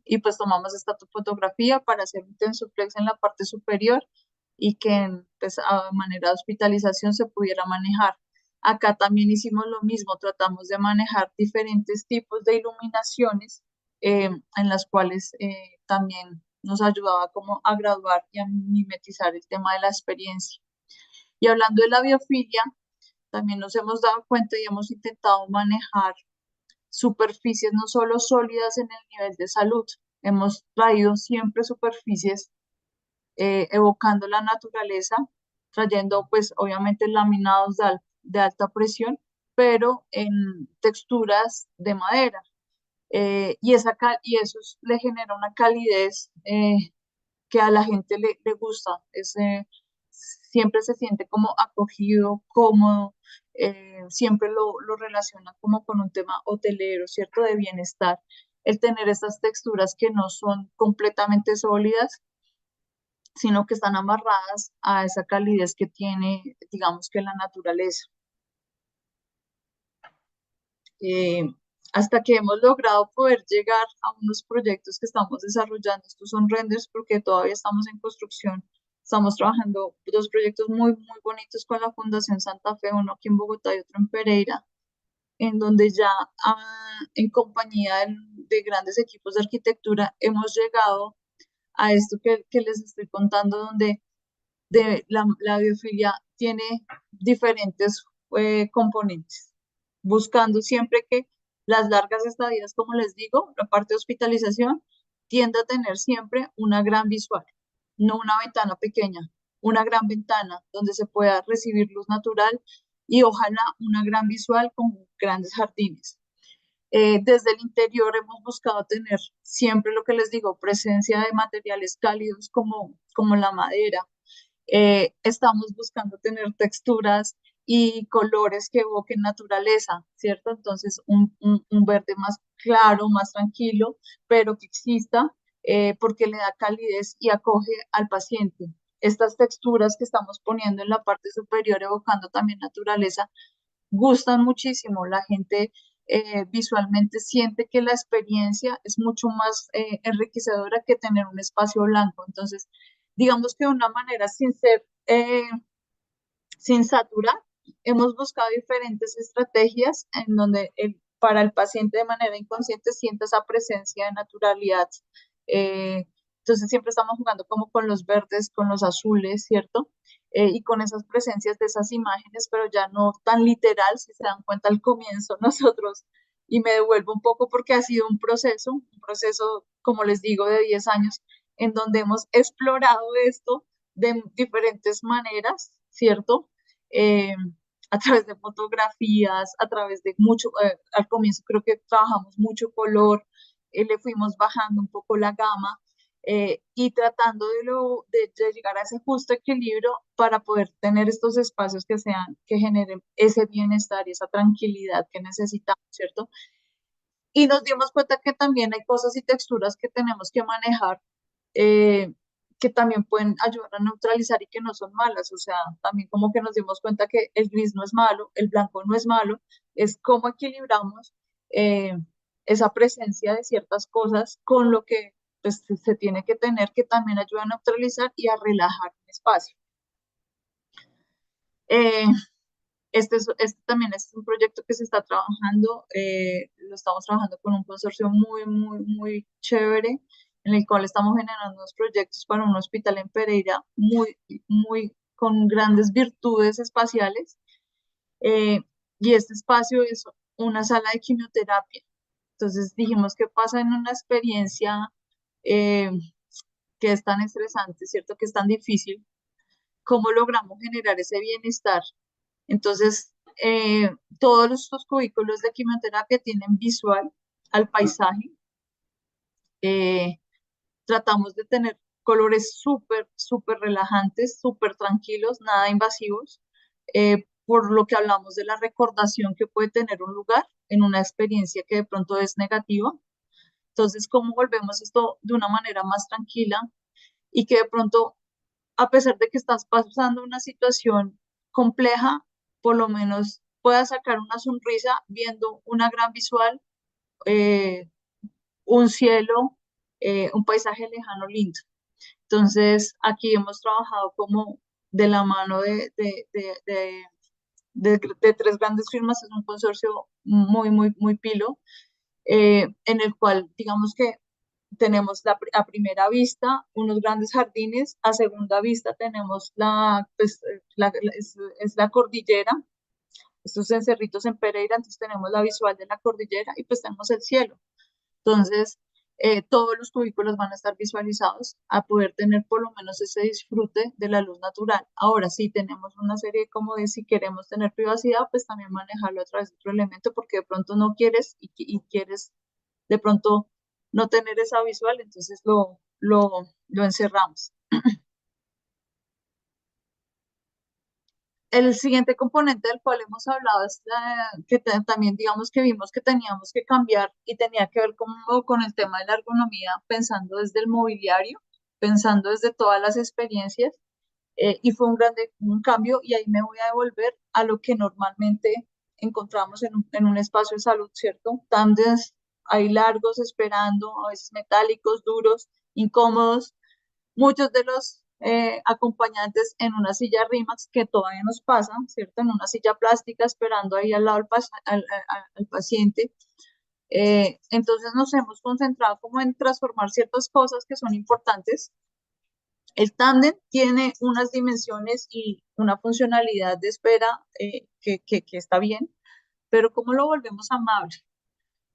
y pues tomamos esta fotografía para hacer un tensuplex en la parte superior y que pues, a manera de hospitalización se pudiera manejar. Acá también hicimos lo mismo, tratamos de manejar diferentes tipos de iluminaciones en las cuales también nos ayudaba como a graduar y a mimetizar el tema de la experiencia. Y hablando de la biofilia, también nos hemos dado cuenta y hemos intentado manejar superficies no solo sólidas en el nivel de salud, hemos traído siempre superficies evocando la naturaleza, trayendo pues obviamente laminados de alta presión, pero en texturas de madera. Y eso le genera una calidez que a la gente le gusta. Siempre se siente como acogido, cómodo, siempre lo relaciona como con un tema hotelero, ¿cierto? De bienestar. El tener estas texturas que no son completamente sólidas, sino que están amarradas a esa calidez que tiene, digamos que la naturaleza. eh, Hasta que hemos logrado poder llegar a unos proyectos que estamos desarrollando. Estos son renders porque todavía estamos en construcción. Estamos trabajando dos proyectos muy bonitos con la Fundación Santa Fe, uno aquí en Bogotá y otro en Pereira, en donde ya en compañía de grandes equipos de arquitectura hemos llegado a esto que les estoy contando, donde la biofilia tiene diferentes componentes, buscando siempre que las largas estadías, como les digo, la parte de hospitalización, tiende a tener siempre una gran visual, no una ventana pequeña, una gran ventana donde se pueda recibir luz natural y ojalá una gran visual con grandes jardines. Desde el interior hemos buscado tener siempre lo que les digo, presencia de materiales cálidos como la madera, estamos buscando tener texturas y colores que evoquen naturaleza, ¿cierto? Entonces, un verde más claro, más tranquilo, pero que exista porque le da calidez y acoge al paciente. Estas texturas que estamos poniendo en la parte superior, evocando también naturaleza, gustan muchísimo. La gente visualmente siente que la experiencia es mucho más enriquecedora que tener un espacio blanco. Entonces, digamos que de una manera sin saturar, hemos buscado diferentes estrategias en donde para el paciente de manera inconsciente sienta esa presencia de naturalidad. Eh, entonces siempre estamos jugando como con los verdes, con los azules, ¿cierto? Y con esas presencias de esas imágenes, pero ya no tan literal, si se dan cuenta al comienzo nosotros, y me devuelvo un poco porque ha sido un proceso, como les digo, de 10 años, en donde hemos explorado esto de diferentes maneras, ¿cierto? eh, a través de fotografías, a través de mucho, al comienzo creo que trabajamos mucho color, le fuimos bajando un poco la gama y tratando de llegar a ese justo equilibrio para poder tener estos espacios que generen ese bienestar y esa tranquilidad que necesitamos, ¿cierto? Y nos dimos cuenta que también hay cosas y texturas que tenemos que manejar eh, que también pueden ayudar a neutralizar y que no son malas. O sea, también como que nos dimos cuenta que el gris no es malo, el blanco no es malo, es cómo equilibramos eh, esa presencia de ciertas cosas con lo que pues, se tiene que tener que también ayuda a neutralizar y a relajar un espacio. Eh, este también es un proyecto que se está trabajando, lo estamos trabajando con un consorcio muy chévere, en el cual estamos generando unos proyectos para un hospital en Pereira con grandes virtudes espaciales. eh, y este espacio es una sala de quimioterapia. Entonces dijimos, ¿qué pasa en una experiencia eh, que es tan estresante, ¿cierto? Que es tan difícil? ¿Cómo logramos generar ese bienestar? Entonces, todos estos cubículos de quimioterapia tienen visual al paisaje. Eh, Tratamos de tener colores súper relajantes, súper tranquilos, nada invasivos, por lo que hablamos de la recordación que puede tener un lugar en una experiencia que de pronto es negativa. Entonces, ¿cómo volvemos esto de una manera más tranquila y que de pronto, a pesar de que estás pasando una situación compleja, por lo menos puedas sacar una sonrisa viendo una gran visual, eh, un cielo, un paisaje lejano lindo? Entonces, aquí hemos trabajado como de la mano de tres grandes firmas, es un consorcio muy pilo, en el cual, digamos que tenemos a primera vista unos grandes jardines, a segunda vista tenemos es la cordillera, estos encerritos en Pereira, entonces tenemos la visual de la cordillera y pues tenemos el cielo. Entonces, todos los cubículos van a estar visualizados a poder tener por lo menos ese disfrute de la luz natural. Ahora, sí tenemos una serie como de si queremos tener privacidad, pues también manejarlo a través de otro elemento, porque de pronto no quieres y quieres de pronto no tener esa visual, entonces lo encerramos. El siguiente componente del cual hemos hablado es que también digamos que vimos que teníamos que cambiar y tenía que ver con el tema de la ergonomía, pensando desde el mobiliario, pensando desde todas las experiencias, y fue un cambio y ahí me voy a devolver a lo que normalmente encontramos en un espacio de salud, ¿cierto? Tandes ahí largos, esperando, a veces metálicos, duros, incómodos, muchos de los acompañantes en una silla RIMAX que todavía nos pasa, ¿cierto? En una silla plástica esperando ahí al lado al paciente. Entonces nos hemos concentrado como en transformar ciertas cosas que son importantes. El tándem tiene unas dimensiones y una funcionalidad de espera que está bien, pero ¿cómo lo volvemos amable?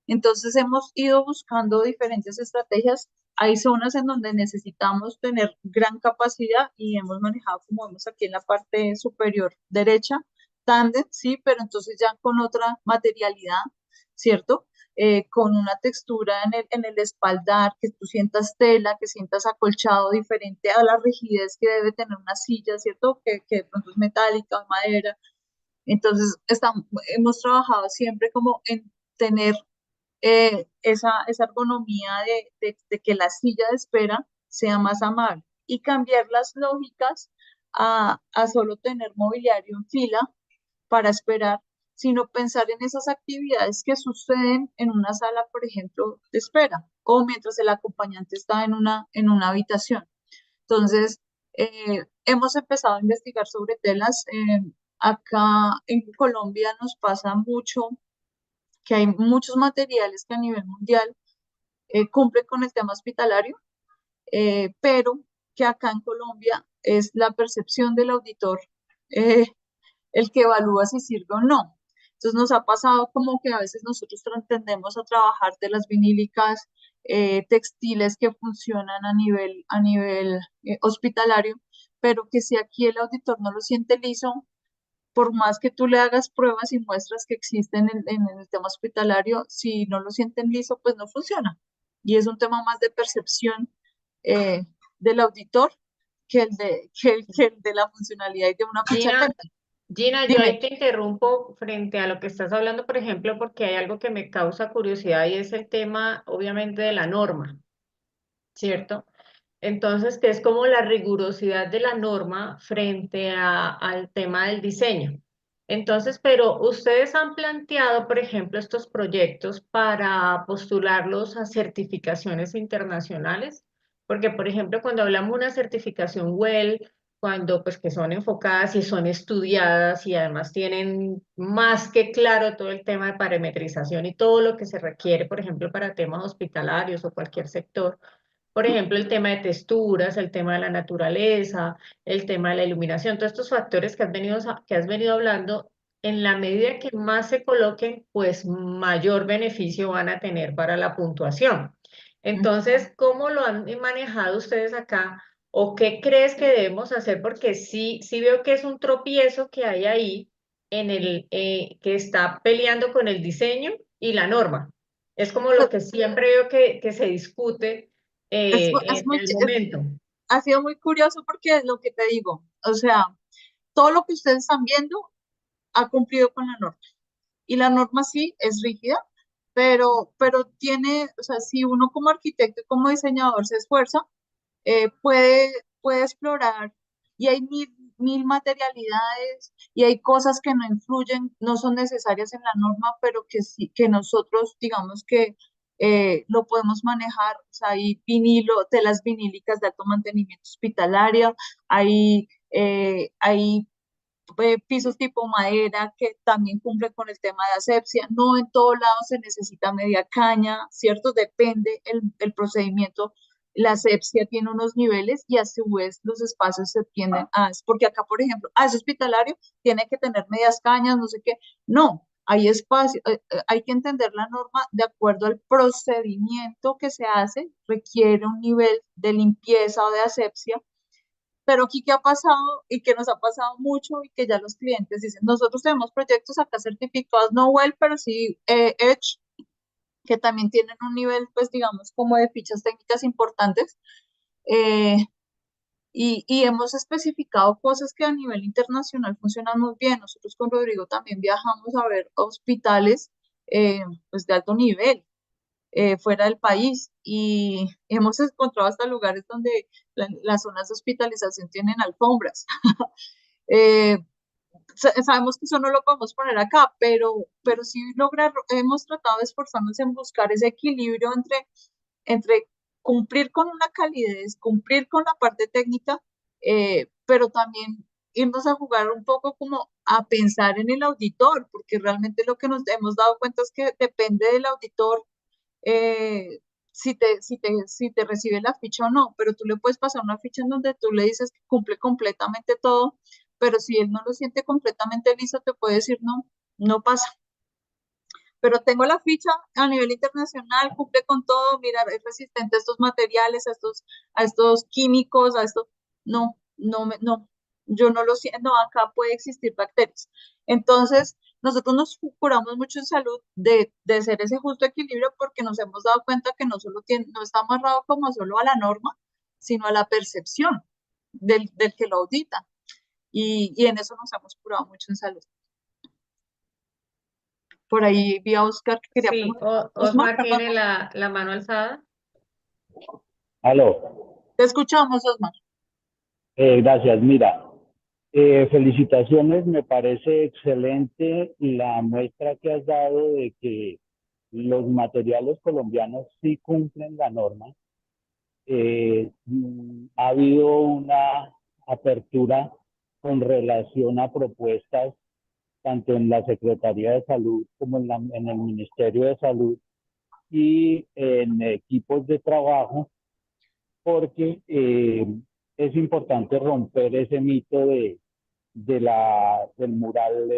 Entonces hemos ido buscando diferentes estrategias. Hay zonas en donde necesitamos tener gran capacidad y hemos manejado, como vemos aquí en la parte superior derecha, tándem, sí, pero entonces ya con otra materialidad, ¿cierto? Con una textura en el espaldar, que tú sientas tela, que sientas acolchado diferente a la rigidez que debe tener una silla, ¿cierto? Que de pronto es metálica o madera. Entonces, hemos trabajado siempre como en tener esa ergonomía de que la silla de espera sea más amable y cambiar las lógicas a solo tener mobiliario en fila para esperar, sino pensar en esas actividades que suceden en una sala, por ejemplo, de espera o mientras el acompañante está en una habitación. Entonces, hemos empezado a investigar sobre telas. Acá en Colombia nos pasa mucho que hay muchos materiales que a nivel mundial cumplen con el tema hospitalario, pero que acá en Colombia es la percepción del auditor eh, el que evalúa si sirve o no. Entonces nos ha pasado como que a veces nosotros tendemos a trabajar de las vinílicas, textiles que funcionan a nivel hospitalario, pero que si aquí el auditor no lo siente liso, por más que tú le hagas pruebas y muestras que existen en el tema hospitalario, si no lo sienten liso, pues no funciona. Y es un tema más de percepción eh, del auditor que el de la funcionalidad y de una ficha Gina, técnica. Gina, yo Dime. ahí te interrumpo frente a lo que estás hablando, por ejemplo, porque hay algo que me causa curiosidad y es el tema, obviamente, de la norma, ¿cierto? Entonces, que es como la rigurosidad de la norma frente al tema del diseño. Entonces, pero ustedes han planteado, por ejemplo, estos proyectos para postularlos a certificaciones internacionales, porque, por ejemplo, cuando hablamos de una certificación WELL, cuando pues que son enfocadas y son estudiadas y además tienen más que claro todo el tema de parametrización y todo lo que se requiere, por ejemplo, para temas hospitalarios o cualquier sector. Por ejemplo, el tema de texturas, el tema de la naturaleza, el tema de la iluminación, todos estos factores que has venido hablando, en la medida que más se coloquen, pues mayor beneficio van a tener para la puntuación. Entonces, ¿cómo lo han manejado ustedes acá? ¿O qué crees que debemos hacer? Porque sí veo que es un tropiezo que hay ahí en que está peleando con el diseño y la norma. Es como lo que siempre veo que se discute Es en el momento. ha sido muy curioso porque es lo que te digo, o sea, todo lo que ustedes están viendo ha cumplido con la norma. Y la norma sí es rígida, pero tiene, o sea, si uno como arquitecto y como diseñador se esfuerza, puede explorar y hay mil materialidades y hay cosas que no influyen, no son necesarias en la norma, pero que sí, que nosotros digamos que lo podemos manejar. O sea, hay telas vinílicas de alto mantenimiento hospitalario, hay pisos tipo madera que también cumplen con el tema de asepsia. No en todo lado se necesita media caña, ¿cierto? Depende el procedimiento. La asepsia tiene unos niveles y a su vez los espacios se tienden porque acá, por ejemplo, es hospitalario, tiene que tener medias cañas, no sé qué. No, hay espacio, hay que entender la norma de acuerdo al procedimiento que se hace, requiere un nivel de limpieza o de asepsia, pero aquí qué ha pasado y que nos ha pasado mucho y que ya los clientes dicen, nosotros tenemos proyectos acá certificados no well, pero sí Edge, que también tienen un nivel, pues digamos, como de fichas técnicas importantes. eh, y hemos especificado cosas que a nivel internacional funcionan muy bien. Nosotros con Rodrigo también viajamos a ver hospitales pues de alto nivel fuera del país y hemos encontrado hasta lugares donde las zonas de hospitalización tienen alfombras. Eh, Sabemos que eso no lo podemos poner acá, pero sí hemos tratado de esforzarnos en buscar ese equilibrio entre cumplir con una calidez, cumplir con la parte técnica, pero también irnos a jugar un poco como a pensar en el auditor, porque realmente lo que nos hemos dado cuenta es que depende del auditor eh, si te recibe la ficha o no, pero tú le puedes pasar una ficha en donde tú le dices que cumple completamente todo, pero si él no lo siente completamente listo, te puede decir no, no pasa. Pero tengo la ficha a nivel internacional, cumple con todo, mira, es resistente a estos materiales, a estos químicos, a esto. No, no, yo no lo siento, no, acá puede existir bacterias. Entonces, nosotros nos curamos mucho en salud de ser ese justo equilibrio porque nos hemos dado cuenta que no está amarrado como solo a la norma, sino a la percepción del que lo audita. Y en eso nos hemos curado mucho en salud. Por ahí vi a Oscar que quería Sí, preguntar. Osmar, Osmar perdón. tiene la mano alzada. Aló, Te escuchamos, Osmar. gracias. Mira, felicitaciones, me parece excelente la muestra que has dado de que los materiales colombianos sí cumplen la norma. Ha habido una apertura con relación a propuestas tanto en la Secretaría de Salud como en el Ministerio de Salud y en equipos de trabajo porque es importante romper ese mito del mural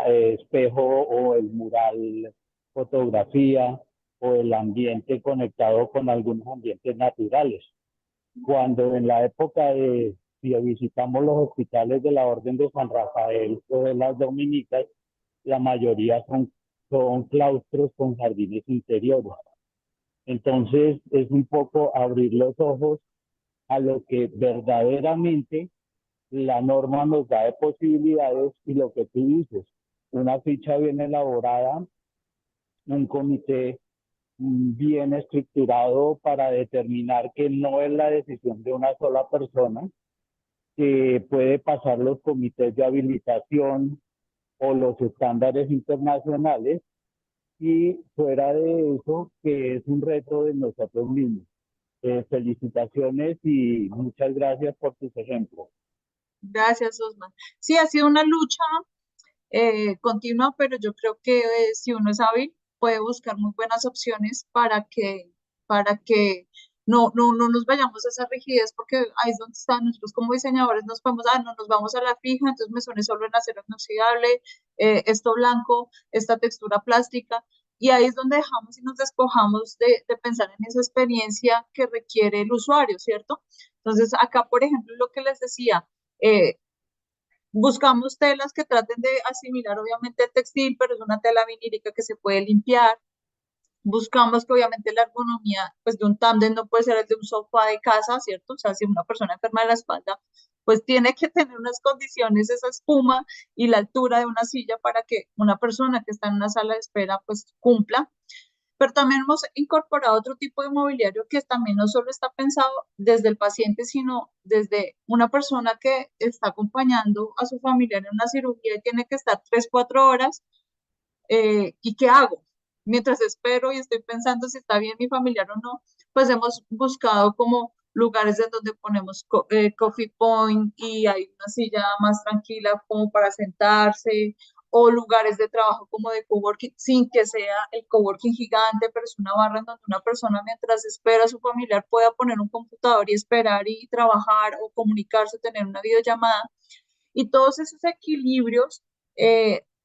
espejo o el mural fotografía o el ambiente conectado con algunos ambientes naturales. Cuando en la época si visitamos los hospitales de la Orden de San Rafael o de las Dominicas, la mayoría son claustros con jardines interiores. Entonces es un poco abrir los ojos a lo que verdaderamente la norma nos da de posibilidades y lo que tú dices, una ficha bien elaborada, un comité bien estructurado para determinar que no es la decisión de una sola persona, que puede pasar los comités de habilitación o los estándares internacionales, y fuera de eso, que es un reto de nosotros mismos. Felicitaciones y muchas gracias por tus ejemplos. Gracias, Osman. Sí, ha sido una lucha continua, pero yo creo que si uno es hábil, puede buscar muy buenas opciones para que no nos vayamos a esa rigidez, porque ahí es donde están nosotros como diseñadores, nos podemos, no nos vamos a la fija, entonces me suene solo en acero inoxidable, esto blanco, esta textura plástica, y ahí es donde dejamos y nos despojamos de pensar en esa experiencia que requiere el usuario, ¿cierto? Entonces, acá, por ejemplo, lo que les decía, eh, buscamos telas que traten de asimilar obviamente el textil, pero es una tela vinílica que se puede limpiar. Buscamos que obviamente la ergonomía pues, de un tándem no puede ser el de un sofá de casa, ¿cierto? O sea, si una persona enferma de la espalda, pues tiene que tener unas condiciones, esa espuma y la altura de una silla para que una persona que está en una sala de espera pues cumpla. Pero también hemos incorporado otro tipo de mobiliario que también no solo está pensado desde el paciente, sino desde una persona que está acompañando a su familiar en una cirugía y tiene que estar 3, 4 horas. ¿Y qué hago? Mientras espero y estoy pensando si está bien mi familiar o no, pues hemos buscado como lugares en donde ponemos coffee point y hay una silla más tranquila como para sentarse, o lugares de trabajo como de coworking, sin que sea el coworking gigante, pero es una barra en donde una persona mientras espera a su familiar pueda poner un computador y esperar y trabajar o comunicarse, tener una videollamada. Y todos esos equilibrios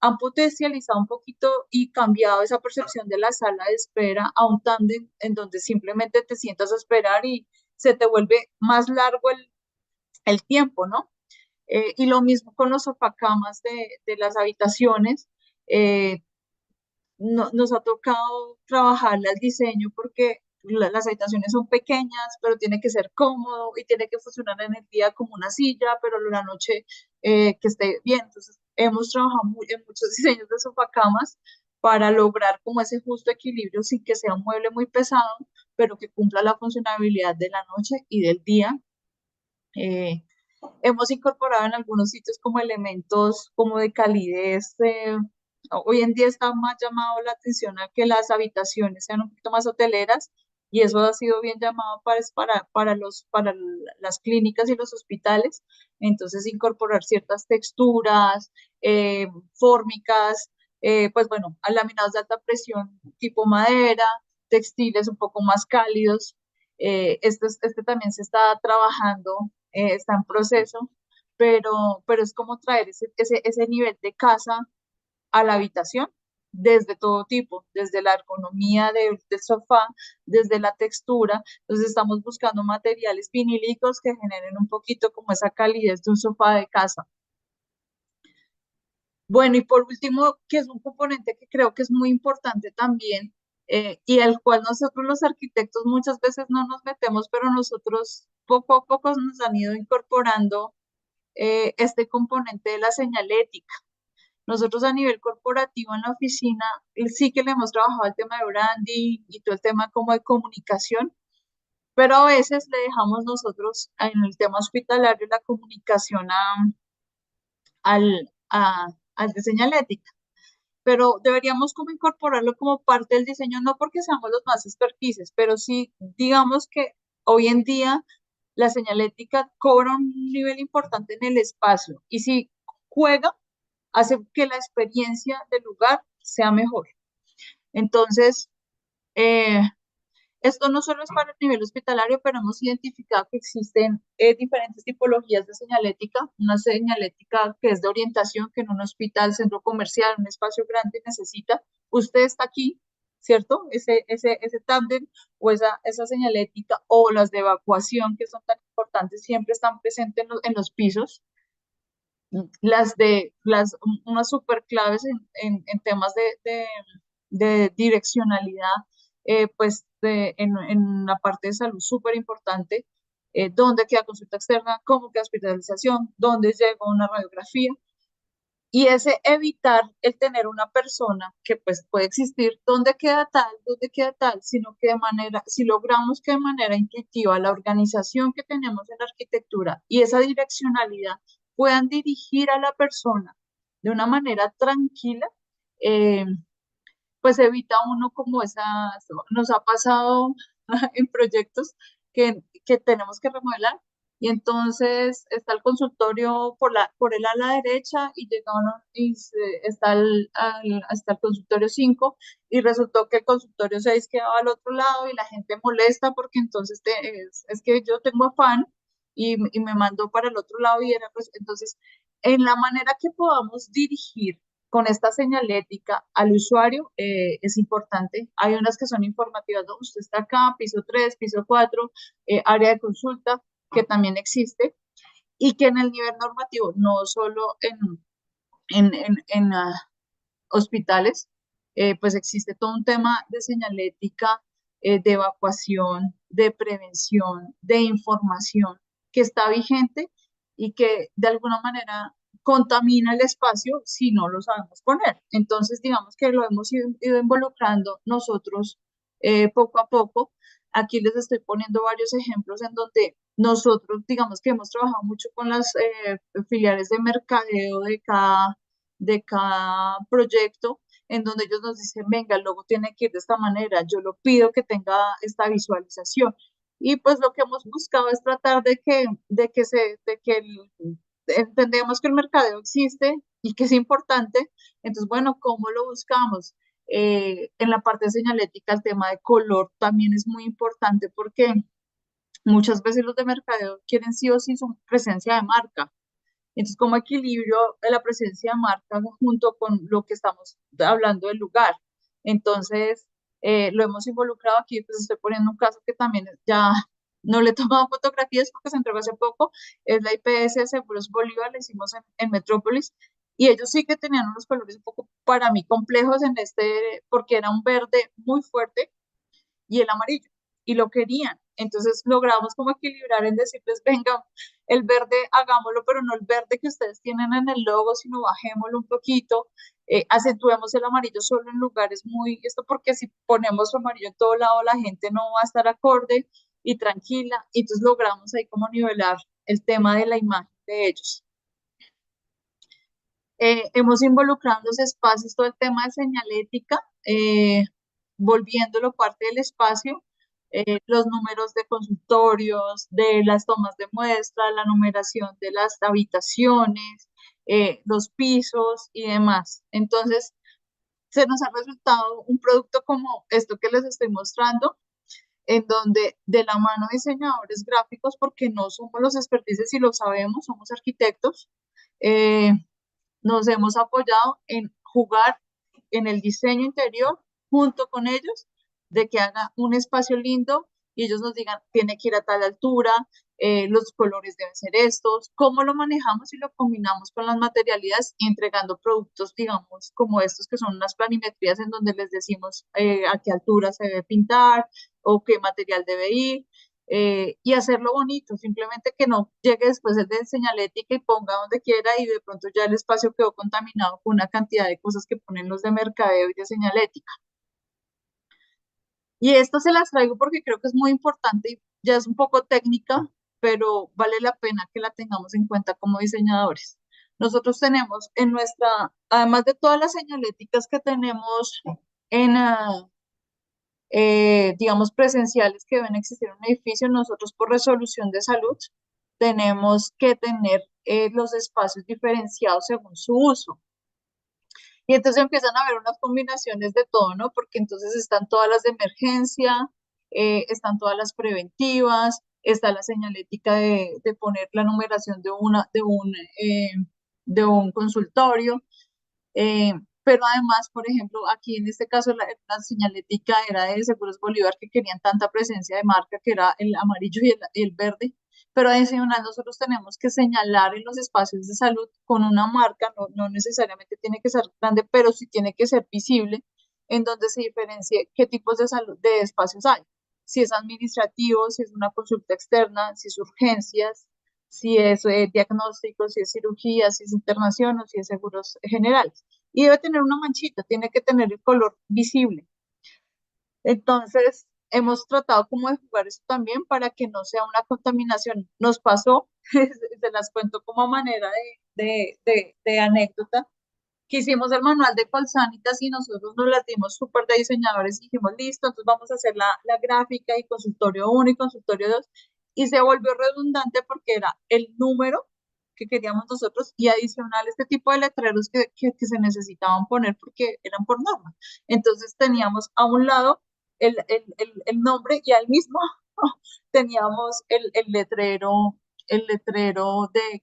han potencializado un poquito y cambiado esa percepción de la sala de espera a un tándem en donde simplemente te sientas a esperar y se te vuelve más largo el tiempo, ¿no? Y lo mismo con los sofacamas de las habitaciones. Eh, nos ha tocado trabajarle al diseño porque las habitaciones son pequeñas, pero tiene que ser cómodo y tiene que funcionar en el día como una silla, pero en la noche que esté bien. Entonces, hemos trabajado en muchos diseños de sofacamas para lograr como ese justo equilibrio sin que sea un mueble muy pesado, pero que cumpla la funcionalidad de la noche y del día. Eh, Hemos incorporado en algunos sitios como elementos como de calidez. Hoy en día está más llamado la atención a que las habitaciones sean un poquito más hoteleras y eso ha sido bien llamado para las clínicas y los hospitales. Entonces, incorporar ciertas texturas, fórmicas, pues bueno, a laminados de alta presión tipo madera, textiles un poco más cálidos. Este también se está trabajando, está en proceso, pero es como traer ese nivel de casa a la habitación desde todo tipo, desde la ergonomía del sofá, desde la textura. Entonces estamos buscando materiales vinílicos que generen un poquito como esa calidez de un sofá de casa. Bueno, y por último, que es un componente que creo que es muy importante también, y al cual nosotros los arquitectos muchas veces no nos metemos, pero nosotros poco a poco nos han ido incorporando este componente de la señalética. Nosotros a nivel corporativo en la oficina sí que le hemos trabajado el tema de branding y todo el tema como de comunicación, pero a veces le dejamos nosotros en el tema hospitalario la comunicación al de señalética, pero deberíamos como incorporarlo como parte del diseño, no porque seamos los más expertices, pero sí digamos que hoy en día la señalética cobra un nivel importante en el espacio y si juega, hace que la experiencia del lugar sea mejor. Entonces, eh, esto no solo es para el nivel hospitalario, pero hemos identificado que existen diferentes tipologías de señalética. Una señalética que es de orientación, que en un hospital, centro comercial, un espacio grande necesita. Usted está aquí, ¿cierto? Ese tándem o esa señalética o las de evacuación que son tan importantes siempre están presentes en los pisos. Unas super claves en temas de direccionalidad, pues en la parte de salud súper importante, dónde queda consulta externa, cómo queda hospitalización, dónde llega una radiografía. Y ese evitar el tener una persona que pues puede existir, dónde queda tal, sino que de manera, si logramos que de manera intuitiva la organización que tenemos en la arquitectura y esa direccionalidad puedan dirigir a la persona de una manera tranquila, eh, pues evita uno como nos ha pasado en proyectos que tenemos que remodelar. Y entonces está el consultorio por el ala derecha y llega uno está el consultorio 5 y resultó que el consultorio 6 quedaba al otro lado y la gente molesta porque entonces es que yo tengo afán y me mandó para el otro lado y era pues entonces en la manera que podamos dirigir con esta señalética al usuario es importante. Hay unas que son informativas, ¿no? Usted está acá, piso 3, piso 4, área de consulta, que también existe, y que en el nivel normativo, no solo en hospitales, pues existe todo un tema de señalética, de evacuación, de prevención, de información, que está vigente y que de alguna manera contamina el espacio si no lo sabemos poner. Entonces, digamos que lo hemos ido involucrando nosotros poco a poco. Aquí les estoy poniendo varios ejemplos en donde nosotros, digamos que hemos trabajado mucho con las filiales de mercadeo de cada proyecto, en donde ellos nos dicen, venga, el logo tiene que ir de esta manera, yo lo pido que tenga esta visualización. Y pues lo que hemos buscado es tratar entendemos que el mercadeo existe y que es importante, entonces, bueno, ¿cómo lo buscamos? En la parte de señalética, el tema de color también es muy importante porque muchas veces los de mercadeo quieren sí o sí su presencia de marca. Entonces, como equilibrio de la presencia de marca junto con lo que estamos hablando del lugar. Entonces, lo hemos involucrado aquí, pues estoy poniendo un caso que también ya no le he tomado fotografías porque se entregó hace poco, es la IPS de Seguros Bolívar, la hicimos en Metrópolis, y ellos sí que tenían unos colores un poco para mí complejos porque era un verde muy fuerte y el amarillo, y lo querían. Entonces logramos como equilibrar en decirles, venga, el verde hagámoslo, pero no el verde que ustedes tienen en el logo, sino bajémoslo un poquito, acentuemos el amarillo solo en lugares esto porque si ponemos amarillo en todo lado, la gente no va a estar acorde y tranquila, y entonces logramos ahí como nivelar el tema de la imagen de ellos. Hemos involucrado en los espacios todo el tema de señalética, volviéndolo parte del espacio, los números de consultorios, de las tomas de muestra, la numeración de las habitaciones, los pisos y demás. Entonces, se nos ha resultado un producto como esto que les estoy mostrando, en donde de la mano de diseñadores gráficos, porque no somos los expertices y lo sabemos, somos arquitectos, eh, nos hemos apoyado en jugar en el diseño interior junto con ellos, de que haga un espacio lindo y ellos nos digan, tiene que ir a tal altura, los colores deben ser estos, cómo lo manejamos y lo combinamos con las materialidades, entregando productos, digamos, como estos que son unas planimetrías en donde les decimos a qué altura se debe pintar o qué material debe ir, y hacerlo bonito, simplemente que no llegue después el de señalética y ponga donde quiera y de pronto ya el espacio quedó contaminado con una cantidad de cosas que ponen los de mercadeo y de señalética. Y esto se las traigo porque creo que es muy importante y ya es un poco técnica, pero vale la pena que la tengamos en cuenta como diseñadores. Nosotros tenemos además de todas las señaléticas que tenemos en, digamos, presenciales que deben existir en un edificio, nosotros por resolución de salud tenemos que tener los espacios diferenciados según su uso. Y entonces empiezan a haber unas combinaciones de todo, ¿no? Porque entonces están todas las de emergencia, están todas las preventivas, está la señalética de poner la numeración de un consultorio. Eh, pero además, por ejemplo, aquí en este caso la señalética era de Seguros Bolívar que querían tanta presencia de marca que era el amarillo y el verde, pero adicional nosotros tenemos que señalar en los espacios de salud con una marca, no necesariamente tiene que ser grande, pero sí tiene que ser visible, en donde se diferencie qué tipos de salud, de espacios hay. Si es administrativo, si es una consulta externa, si es urgencias, si es diagnóstico, si es cirugía, si es internación o si es seguros generales. Y debe tener una manchita, tiene que tener el color visible. Entonces, hemos tratado como de jugar eso también para que no sea una contaminación. Nos pasó, se las cuento como a manera de anécdota, que hicimos el manual de Colsanitas y nosotros nos las dimos súper de diseñadores y dijimos, listo, entonces vamos a hacer la gráfica y consultorio 1 y consultorio 2 y se volvió redundante porque era el número que queríamos nosotros y adicional este tipo de letreros que se necesitaban poner porque eran por norma. Entonces teníamos a un lado el nombre y al mismo teníamos el letrero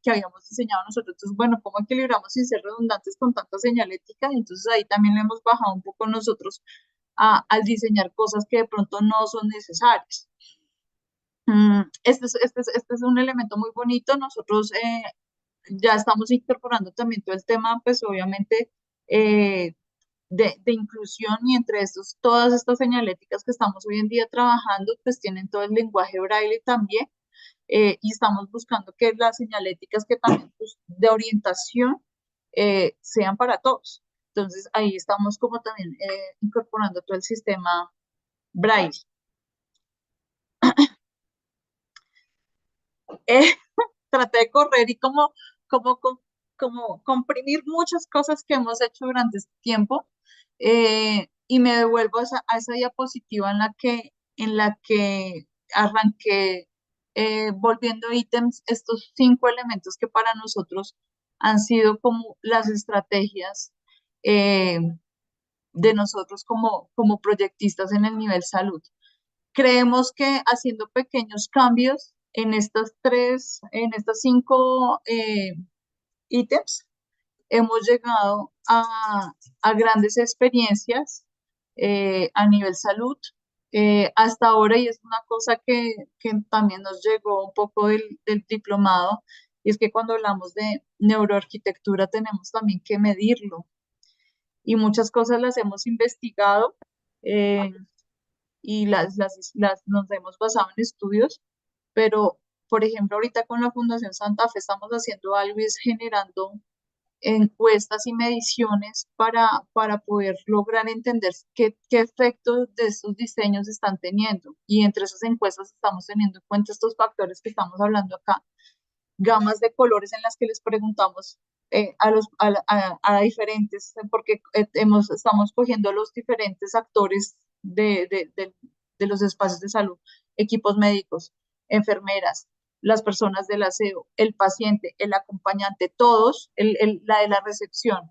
que habíamos diseñado nosotros. Entonces, bueno, ¿cómo equilibramos sin ser redundantes con tanta señalética? Entonces ahí también le hemos bajado un poco nosotros al diseñar cosas que de pronto no son necesarias. Este es un elemento muy bonito. Nosotros ya estamos incorporando también todo el tema, pues obviamente, eh, de inclusión y entre estos, todas estas señaléticas que estamos hoy en día trabajando, pues tienen todo el lenguaje braille también y estamos buscando que las señaléticas que también pues, de orientación sean para todos. Entonces ahí estamos como también incorporando todo el sistema braille. Eh, traté de correr y como, como comprimir muchas cosas que hemos hecho durante este tiempo y me devuelvo a esa diapositiva en la que arranqué volviendo ítems estos 5 elementos que para nosotros han sido como las estrategias eh, de nosotros como proyectistas en el nivel salud. Creemos que haciendo pequeños cambios en estas 5 ítems, hemos llegado a grandes experiencias a nivel salud. Hasta ahora, y es una cosa que también nos llegó un poco del diplomado, y es que cuando hablamos de neuroarquitectura tenemos también que medirlo. Y muchas cosas las hemos investigado eh, y nos hemos basado en estudios, pero por ejemplo, ahorita con la Fundación Santa Fe estamos haciendo algo y es generando encuestas y mediciones para poder lograr entender qué efectos de estos diseños están teniendo. Y entre esas encuestas estamos teniendo en cuenta estos factores que estamos hablando acá, gamas de colores en las que les preguntamos a diferentes, porque estamos cogiendo los diferentes actores de los espacios de salud, equipos médicos, enfermeras, las personas del aseo, el paciente, el acompañante, todos, la de la recepción.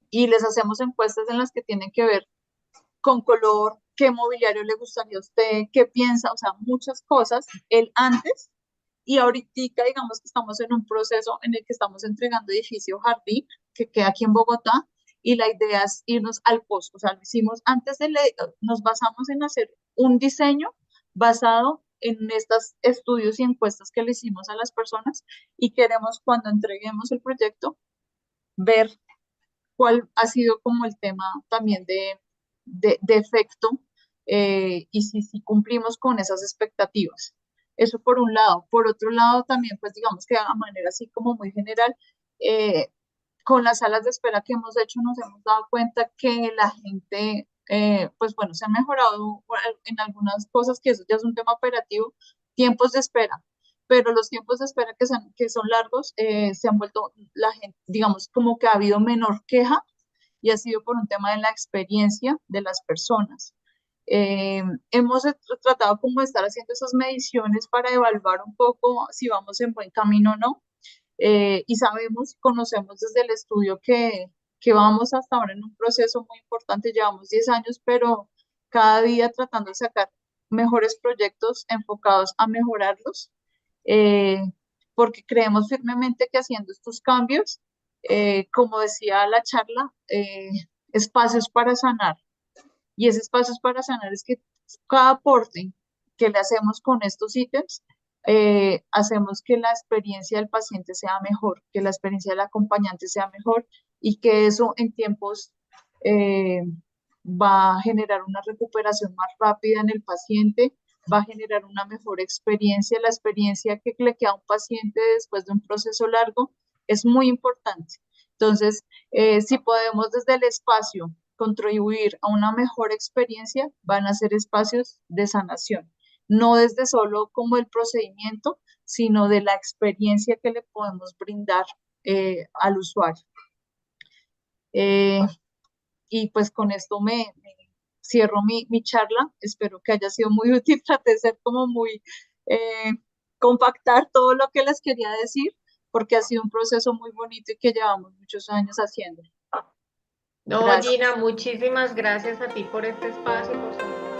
Y les hacemos encuestas en las que tienen que ver con color, qué mobiliario le gustaría a usted, qué piensa, o sea, muchas cosas, el antes y ahorita, digamos que estamos en un proceso en el que estamos entregando edificio Jardín, que queda aquí en Bogotá, y la idea es irnos al post. O sea, lo hicimos nos basamos en hacer un diseño basado en estos estudios y encuestas que le hicimos a las personas y queremos cuando entreguemos el proyecto ver cuál ha sido como el tema también de efecto y si cumplimos con esas expectativas. Eso por un lado. Por otro lado, también, pues digamos que a manera así como muy general, eh, con las salas de espera que hemos hecho, nos hemos dado cuenta que la gente, pues bueno, se ha mejorado en algunas cosas, que eso ya es un tema operativo, tiempos de espera, pero los tiempos de espera que son largos se han vuelto la gente, digamos, como que ha habido menor queja y ha sido por un tema de la experiencia de las personas. Hemos tratado como de estar haciendo esas mediciones para evaluar un poco si vamos en buen camino o no. Y sabemos, conocemos desde el estudio que vamos hasta ahora en un proceso muy importante, llevamos 10 años, pero cada día tratando de sacar mejores proyectos enfocados a mejorarlos, eh, porque creemos firmemente que haciendo estos cambios, como decía la charla, espacios para sanar. Y ese espacios para sanar es que cada aporte que le hacemos con estos ítems, hacemos que la experiencia del paciente sea mejor, que la experiencia del acompañante sea mejor y que eso en tiempos eh, va a generar una recuperación más rápida en el paciente, va a generar una mejor experiencia. La experiencia que le queda a un paciente después de un proceso largo es muy importante. Entonces, si podemos desde el espacio contribuir a una mejor experiencia, van a ser espacios de sanación, no desde solo como el procedimiento, sino de la experiencia que le podemos brindar al usuario. Y pues con esto me cierro mi charla. Espero que haya sido muy útil. Traté de ser como muy eh, compactar todo lo que les quería decir, porque ha sido un proceso muy bonito y que llevamos muchos años haciendo. No, Gracias. Gina, muchísimas gracias a ti por este espacio, por tu